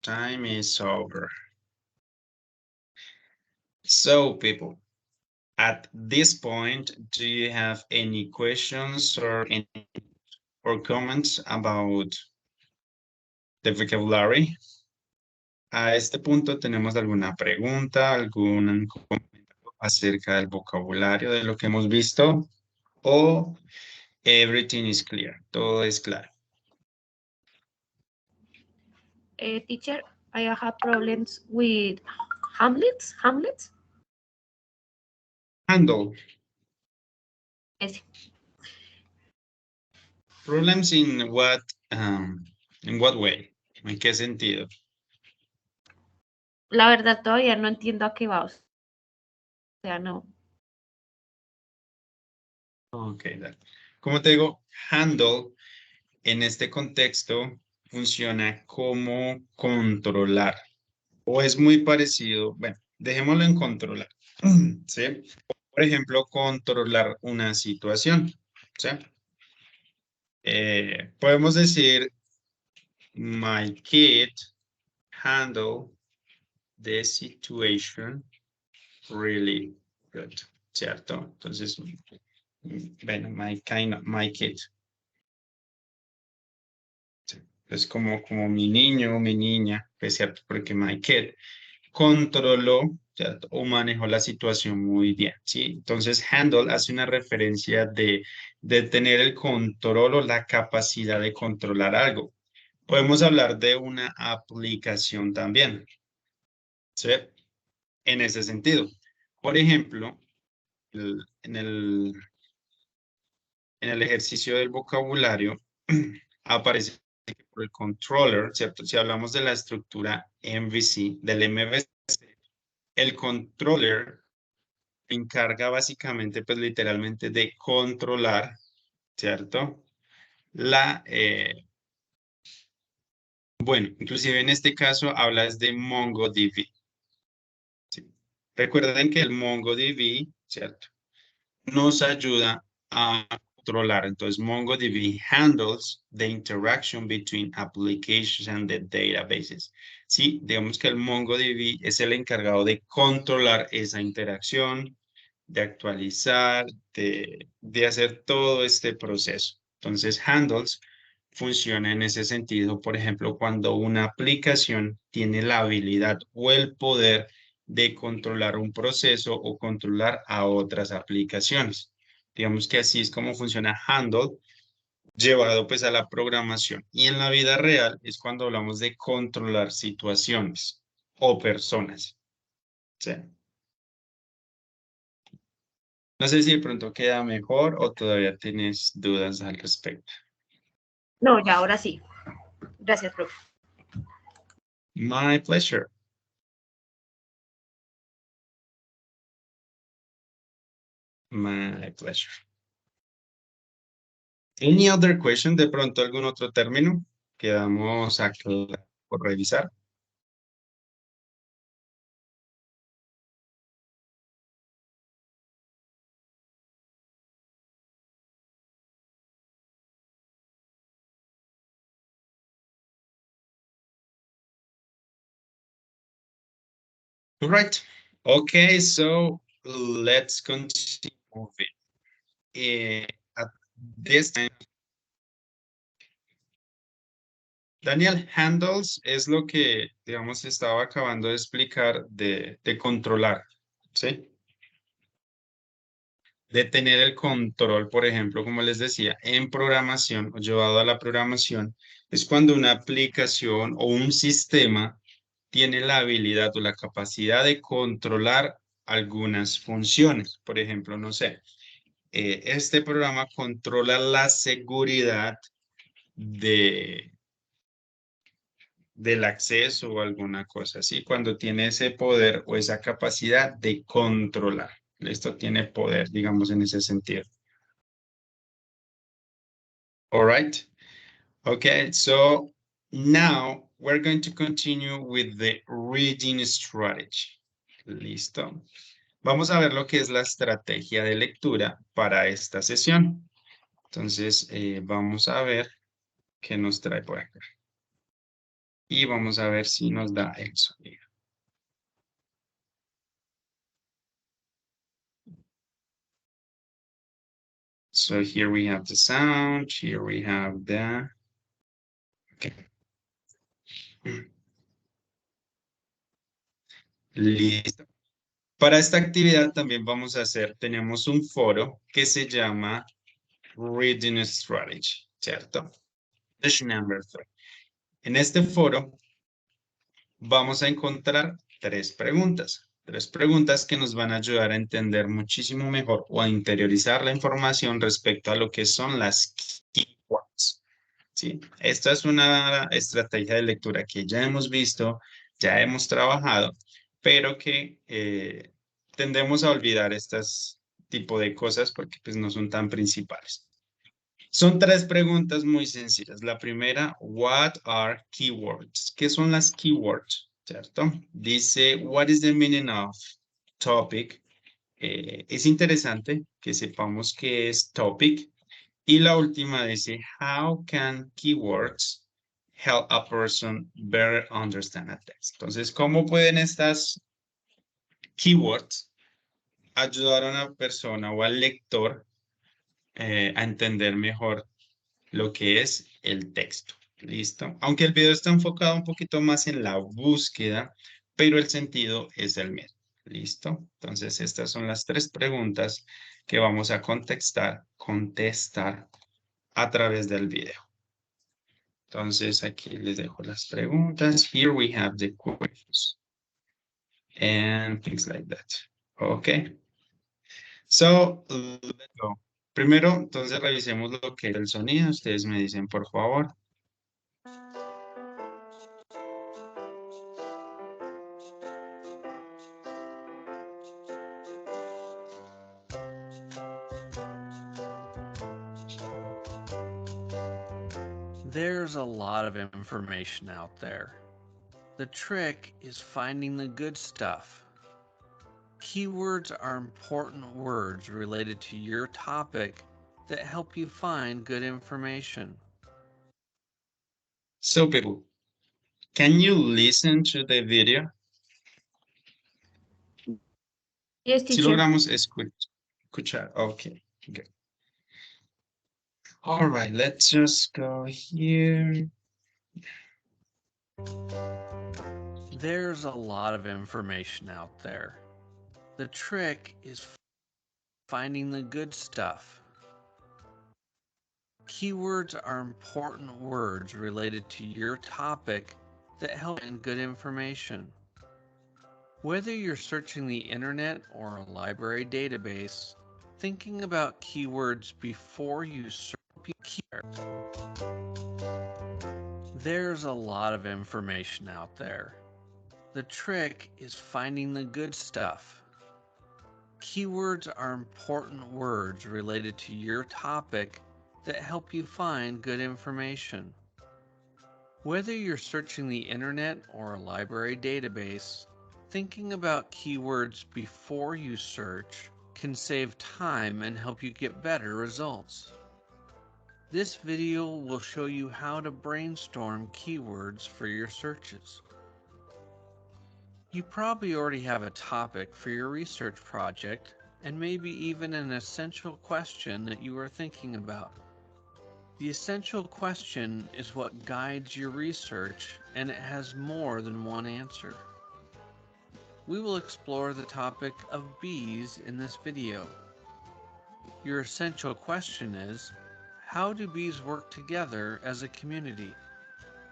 Time is over. So, people, at this point, do you have any questions or comments about the vocabulary? A este punto, ¿tenemos alguna pregunta, algún comentario acerca del vocabulario de lo que hemos visto? ¿O everything is clear? Todo es claro. Teacher, I have problems with Hamlet. Handle. Ese. Problems in what way? ¿En qué sentido? La verdad todavía no entiendo a qué va. O sea, no. Ok, dale. Como te digo, handle en este contexto funciona como controlar. O es muy parecido, bueno, dejémoslo en controlar. ¿Sí? Por ejemplo, controlar una situación. ¿Sí? Podemos decir, my kid handle the situation really good, ¿cierto? Entonces, bueno, my kid. Es como mi niño, mi niña, pues cierto, porque my kid controló, ¿cierto? O manejó la situación muy bien, ¿sí? Entonces, handle hace una referencia de tener el control o la capacidad de controlar algo. Podemos hablar de una aplicación también, ¿sí? En ese sentido. Por ejemplo, en el ejercicio del vocabulario aparece por el controller, ¿cierto? Si hablamos de la estructura MVC, del MVC, el controller encarga básicamente, pues literalmente de controlar, ¿cierto? Bueno, inclusive en este caso hablas de MongoDB. ¿Sí? Recuerden que el MongoDB, ¿cierto? Nos ayuda a controlar. Entonces, MongoDB handles the interaction between applications and the databases. Sí, digamos que el MongoDB es el encargado de controlar esa interacción, de actualizar, de hacer todo este proceso. Entonces, handles funciona en ese sentido, por ejemplo, cuando una aplicación tiene la habilidad o el poder de controlar un proceso o controlar a otras aplicaciones. Digamos que así es como funciona handle llevado pues a la programación. Y en la vida real es cuando hablamos de controlar situaciones o personas. ¿Sí? No sé si de pronto queda mejor o todavía tienes dudas al respecto. No, ya ahora sí. Gracias, profe. My pleasure. My pleasure. Any other question? De pronto algún otro término que vamos a por revisar. Right. Okay, so let's continue moving. At this time, Daniel, handles es lo que, digamos, estaba acabando de explicar de controlar, ¿sí? De tener el control, por ejemplo, como les decía, en programación o llevado a la programación, es cuando una aplicación o un sistema tiene la habilidad o la capacidad de controlar algunas funciones. Por ejemplo, no sé, este programa controla la seguridad del acceso o alguna cosa así, cuando tiene ese poder o esa capacidad de controlar. Esto tiene poder, digamos, en ese sentido. All right. Okay, so now we're going to continue with the reading strategy. Listo. Vamos a ver lo que es la estrategia de lectura para esta sesión. Entonces, vamos a ver qué nos trae por acá. Y vamos a ver si nos da el sonido. So here we have the sound, here we have the... Okay. Listo. Para esta actividad también vamos a hacer, tenemos un foro que se llama Reading Strategy, ¿cierto? Session number 3. En este foro vamos a encontrar tres preguntas que nos van a ayudar a entender muchísimo mejor o a interiorizar la información respecto a lo que son las keywords. ¿Sí? Esta es una estrategia de lectura que ya hemos visto, ya hemos trabajado, pero que tendemos a olvidar estas tipo de cosas porque pues, no son tan principales. Son tres preguntas muy sencillas. La primera, what are keywords? ¿Qué son las keywords? ¿Cierto? Dice, what is the meaning of topic? Es interesante que sepamos qué es topic. Y la última dice, how can keywords help a person better understand a text? Entonces, ¿cómo pueden estas keywords ayudar a una persona o al lector a entender mejor lo que es el texto? ¿Listo? Aunque el video está enfocado un poquito más en la búsqueda, pero el sentido es el mismo. ¿Listo? Entonces, estas son las tres preguntas que vamos a contestar a través del video. Entonces, aquí les dejo las preguntas. Here we have the questions and things like that. Okay. So, let's go. Primero, entonces, revisemos lo que es el sonido. Ustedes me dicen, por favor. There's a lot of information out there. The trick is finding the good stuff. Keywords are important words related to your topic that help you find good information. So, people, can you listen to the video? Yes, Si teacher. logramos escuchar. Okay, good. All right, let's just go here. There's a lot of information out there. The trick is finding the good stuff. Keywords are important words related to your topic that help find good information. Whether you're searching the internet or a library database, thinking about keywords before you search keywords. There's a lot of information out there. The trick is finding the good stuff. Keywords are important words related to your topic that help you find good information. Whether you're searching the internet or a library database, thinking about keywords before you search can save time and help you get better results. This video will show you how to brainstorm keywords for your searches. You probably already have a topic for your research project and maybe even an essential question that you are thinking about. The essential question is what guides your research, and it has more than one answer. We will explore the topic of bees in this video. Your essential question is, how do bees work together as a community?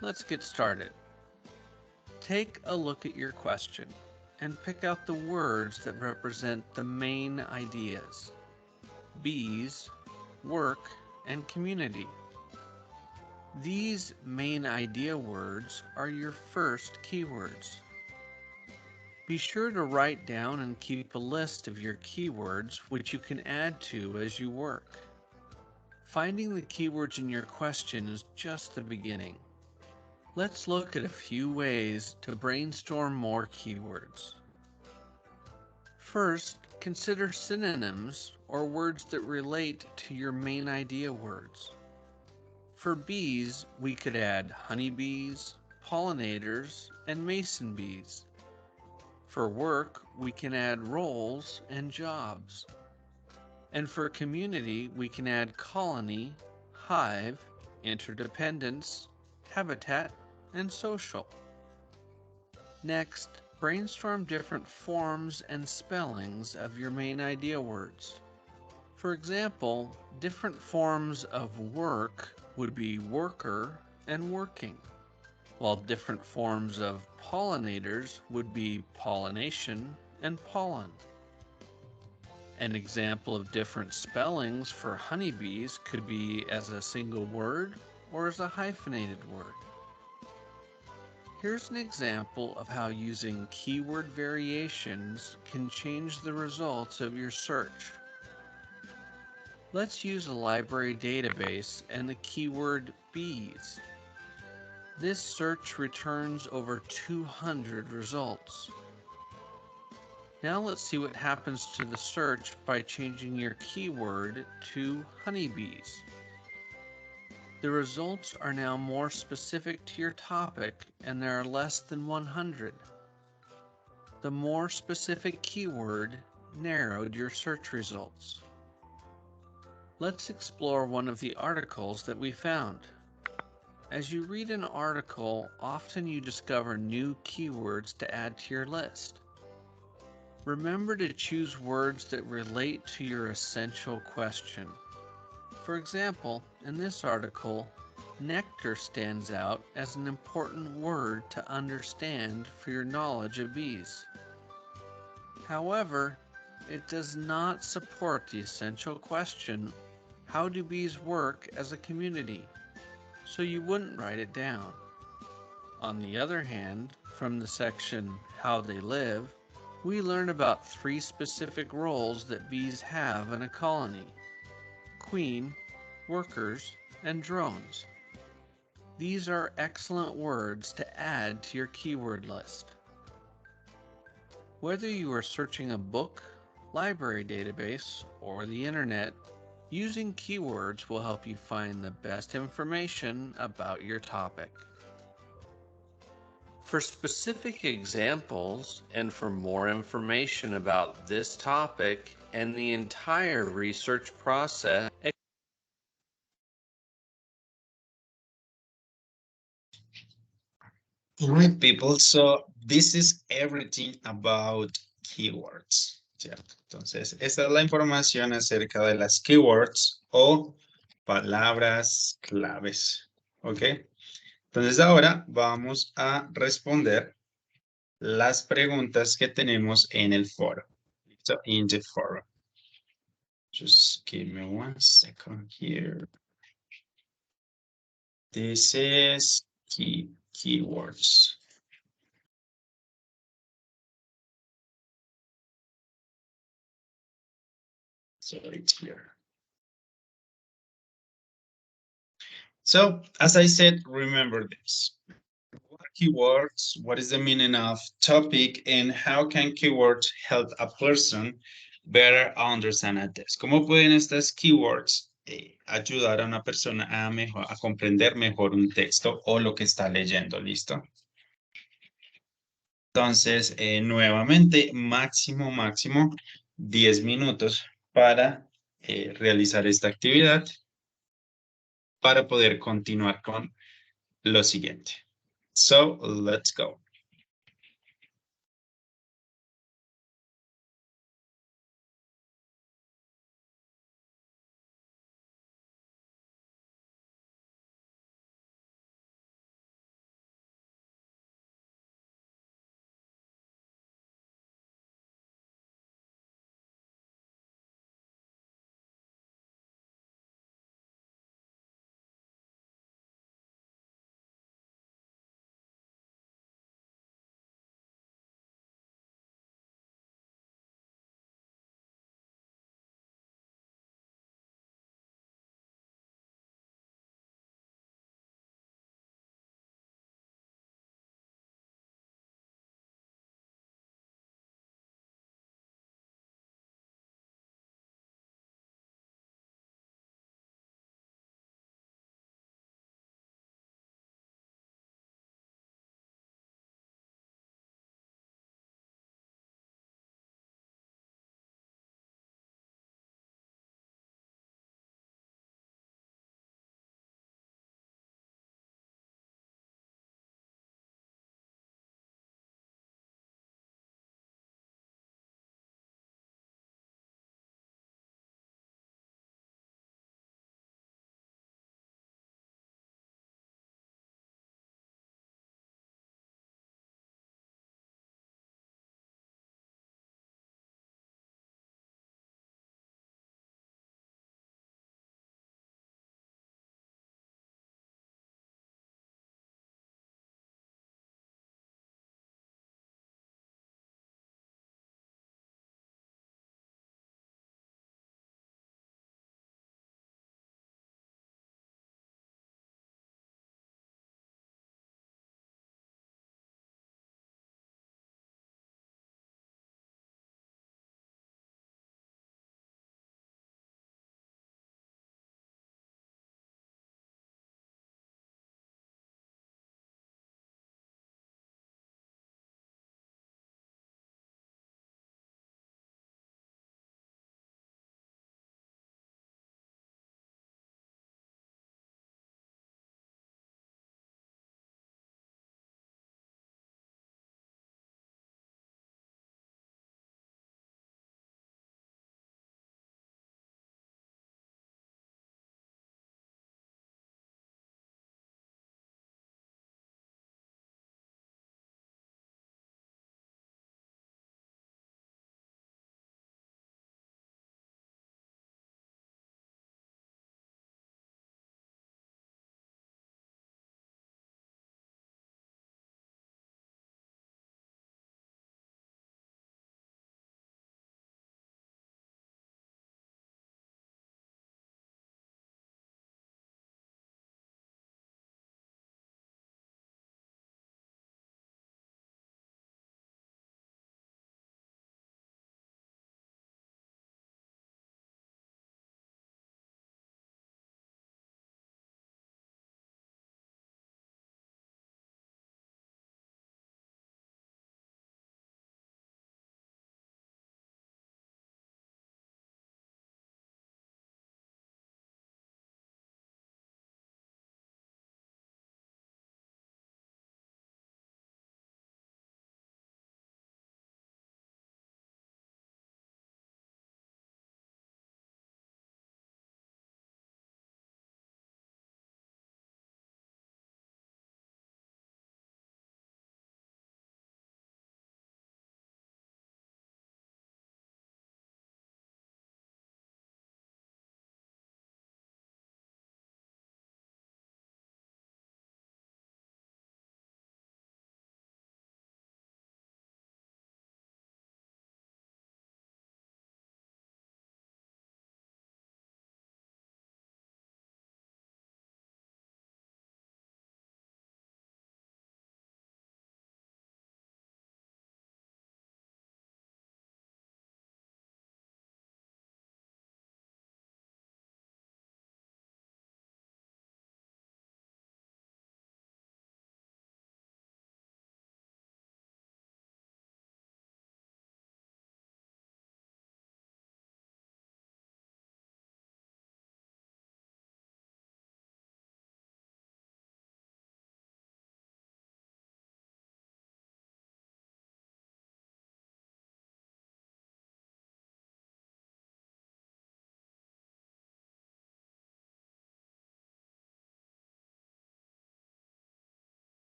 Let's get started. Take a look at your question and pick out the words that represent the main ideas: bees, work, and community. These main idea words are your first keywords. Be sure to write down and keep a list of your keywords, which you can add to as you work. Finding the keywords in your question is just the beginning. Let's look at a few ways to brainstorm more keywords. First, consider synonyms or words that relate to your main idea words. For bees, we could add honeybees, pollinators, and mason bees. For work, we can add roles and jobs. And for community, we can add colony, hive, interdependence, habitat, and social. Next, brainstorm different forms and spellings of your main idea words. For example, different forms of work would be worker and working, while different forms of pollinators would be pollination and pollen. An example of different spellings for honeybees could be as a single word or as a hyphenated word. Here's an example of how using keyword variations can change the results of your search. Let's use a library database and the keyword bees. This search returns over 200 results. Now let's see what happens to the search by changing your keyword to honeybees. The results are now more specific to your topic and there are less than 100. The more specific keyword narrowed your search results. Let's explore one of the articles that we found. As you read an article, often you discover new keywords to add to your list. Remember to choose words that relate to your essential question. For example, in this article, nectar stands out as an important word to understand for your knowledge of bees. However, it does not support the essential question, how do bees work as a community? So you wouldn't write it down. On the other hand, from the section How They Live, we learn about 3 specific roles that bees have in a colony: queen, workers, and drones. These are excellent words to add to your keyword list. Whether you are searching a book, library database, or the internet, using keywords will help you find the best information about your topic. For specific examples and for more information about this topic and the entire research process, All right, people, so this is everything about keywords, ¿cierto? Entonces, esta es la información acerca de las keywords o palabras claves, ¿ok? Entonces, ahora vamos a responder las preguntas que tenemos en el foro. So, in the forum. Just give me 1 second here. This is keywords. So it's here. So, as I said, remember this. What are keywords? What is the meaning of topic? And how can keywords help a person better understand a test? ¿Cómo pueden estas keywords ayudar a una persona a comprender mejor un texto o lo que está leyendo? ¿Listo? Entonces, nuevamente, máximo 10 minutos para realizar esta actividad para poder continuar con lo siguiente. So, let's go.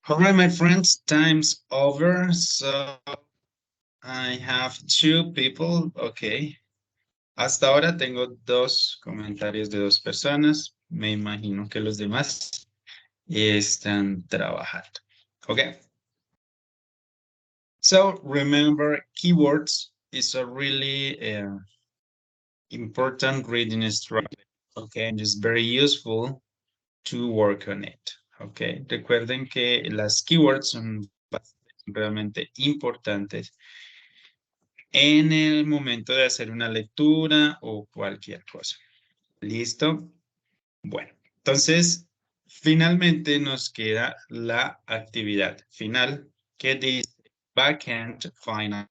All right, my friends, time's over. So I have two people. Okay. Hasta ahora tengo dos comentarios de dos personas. Me imagino que los demás están trabajando. Okay. So remember, keywords is a really important reading strategy. Okay, and it's very useful to work on it. Okay, recuerden que las keywords son realmente importantes en el momento de hacer una lectura o cualquier cosa. ¿Listo? Bueno, entonces, finalmente nos queda la actividad final que dice Backend Final.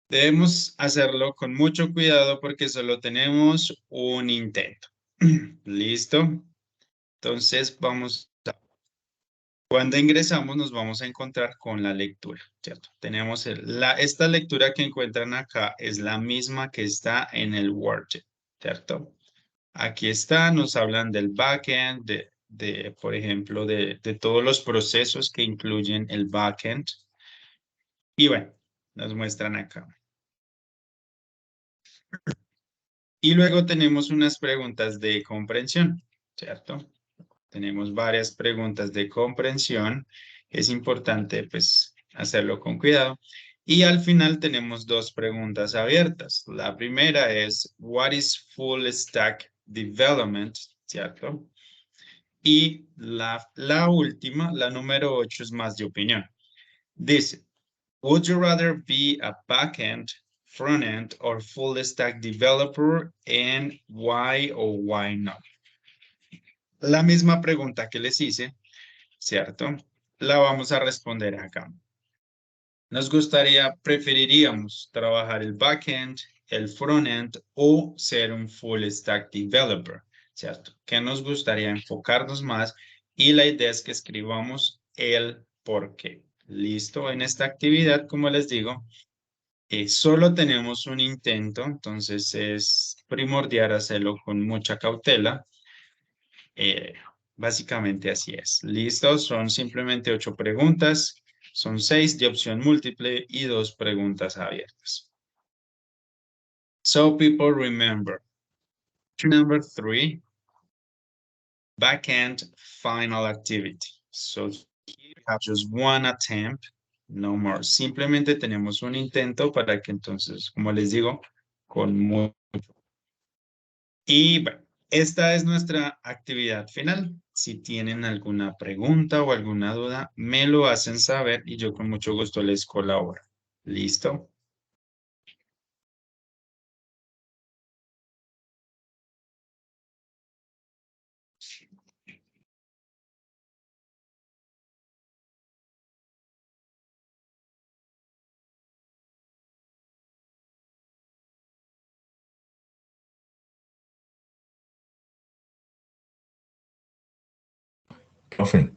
Debemos hacerlo con mucho cuidado porque solo tenemos un intento. ¿Listo? Entonces, cuando ingresamos nos vamos a encontrar con la lectura, ¿cierto? Tenemos esta lectura que encuentran acá es la misma que está en el Word, ¿cierto? Aquí está, nos hablan del backend, por ejemplo, de todos los procesos que incluyen el backend. Y bueno, nos muestran acá. Y luego tenemos unas preguntas de comprensión, ¿cierto? Tenemos varias preguntas de comprensión. Es importante, pues, hacerlo con cuidado. Y al final tenemos dos preguntas abiertas. La primera es, what is full stack development? ¿Cierto? Y la última, la número 8, es más de opinión. Dice, would you rather be a backend, frontend, or full stack developer, and why or why not? La misma pregunta que les hice, ¿cierto? La vamos a responder acá. Nos gustaría, preferiríamos trabajar el backend, el frontend o ser un full stack developer, ¿cierto? ¿Qué nos gustaría enfocarnos más? Y la idea es que escribamos el por qué. ¿Listo? En esta actividad, como les digo, solo tenemos un intento, entonces es primordial hacerlo con mucha cautela. Básicamente así es. ¿Listo? Son simplemente 8 preguntas. Son 6 de opción múltiple y 2 preguntas abiertas. So people remember. Number 3, backend final activity. So here we have just one attempt, no more. Simplemente tenemos un intento para que entonces, como les digo, con mucho. Y bueno, esta es nuestra actividad final. Si tienen alguna pregunta o alguna duda, me lo hacen saber y yo con mucho gusto les colaboro. ¿Listo? Profe,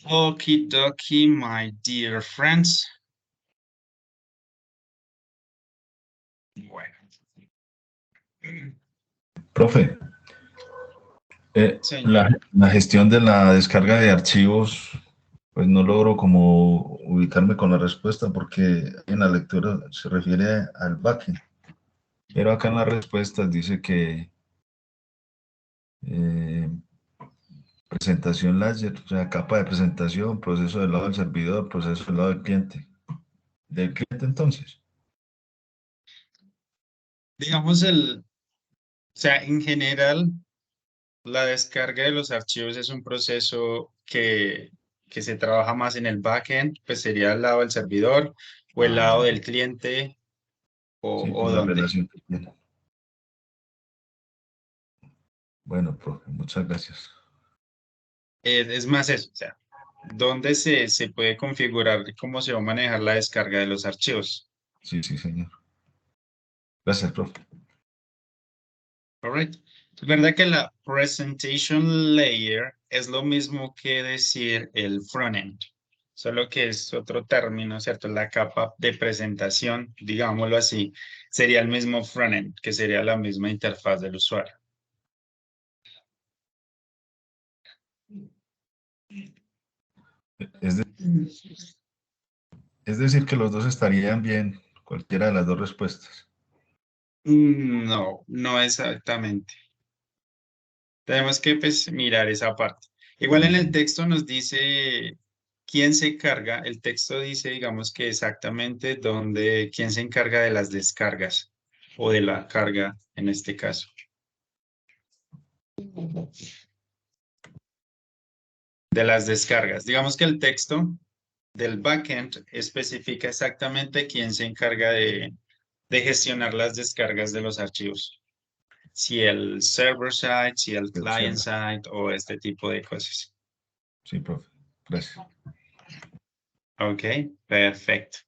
Okie dokie, my dear friends. Bueno. Profe, Señor. la gestión de la descarga de archivos, pues no logro como ubicarme con la respuesta porque en la lectura se refiere al backend. Pero acá en las respuestas dice que presentación layer, o sea, capa de presentación, proceso del lado del servidor, proceso del lado del cliente. ¿Del cliente entonces? Digamos o sea, en general, la descarga de los archivos es un proceso que se trabaja más en el backend, pues sería el lado del servidor o el lado del cliente Sí, o por la dónde. relación que tiene. Bueno, profe, muchas gracias. Es más eso, o sea, dónde se puede configurar cómo se va a manejar la descarga de los archivos. Sí, sí, señor. Gracias, profe. Correcto. Es verdad que la presentation layer es lo mismo que decir el frontend, solo que es otro término, ¿cierto? La capa de presentación, digámoslo así, sería el mismo frontend, que sería la misma interfaz del usuario. Es, es decir, que los dos estarían bien, cualquiera de las dos respuestas. No, no exactamente. Tenemos que pues, mirar esa parte. Igual en el texto nos dice quién se encarga. El texto dice, digamos que exactamente dónde, quién se encarga de las descargas o de la carga en este caso. De las descargas. Digamos que el texto del backend especifica exactamente quién se encarga de gestionar las descargas de los archivos. Si el server side, si el client side o este tipo de cosas. Sí, profe. Gracias. Ok, perfecto.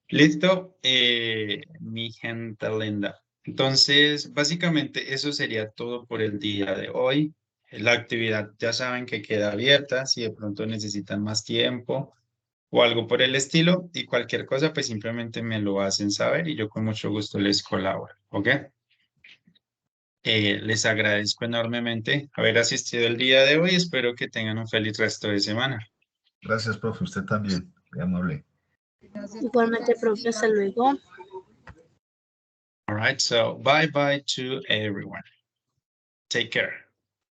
Listo, mi gente linda. Entonces, básicamente eso sería todo por el día de hoy. La actividad ya saben que queda abierta si de pronto necesitan más tiempo o algo por el estilo y cualquier cosa, pues simplemente me lo hacen saber y yo con mucho gusto les colaboro. ¿Ok? Les agradezco enormemente haber asistido el día de hoy. Espero que tengan un feliz resto de semana. Gracias, profe. Usted también. Muy amable. Igualmente, profe, hasta luego. All right, so bye bye to everyone. Take care.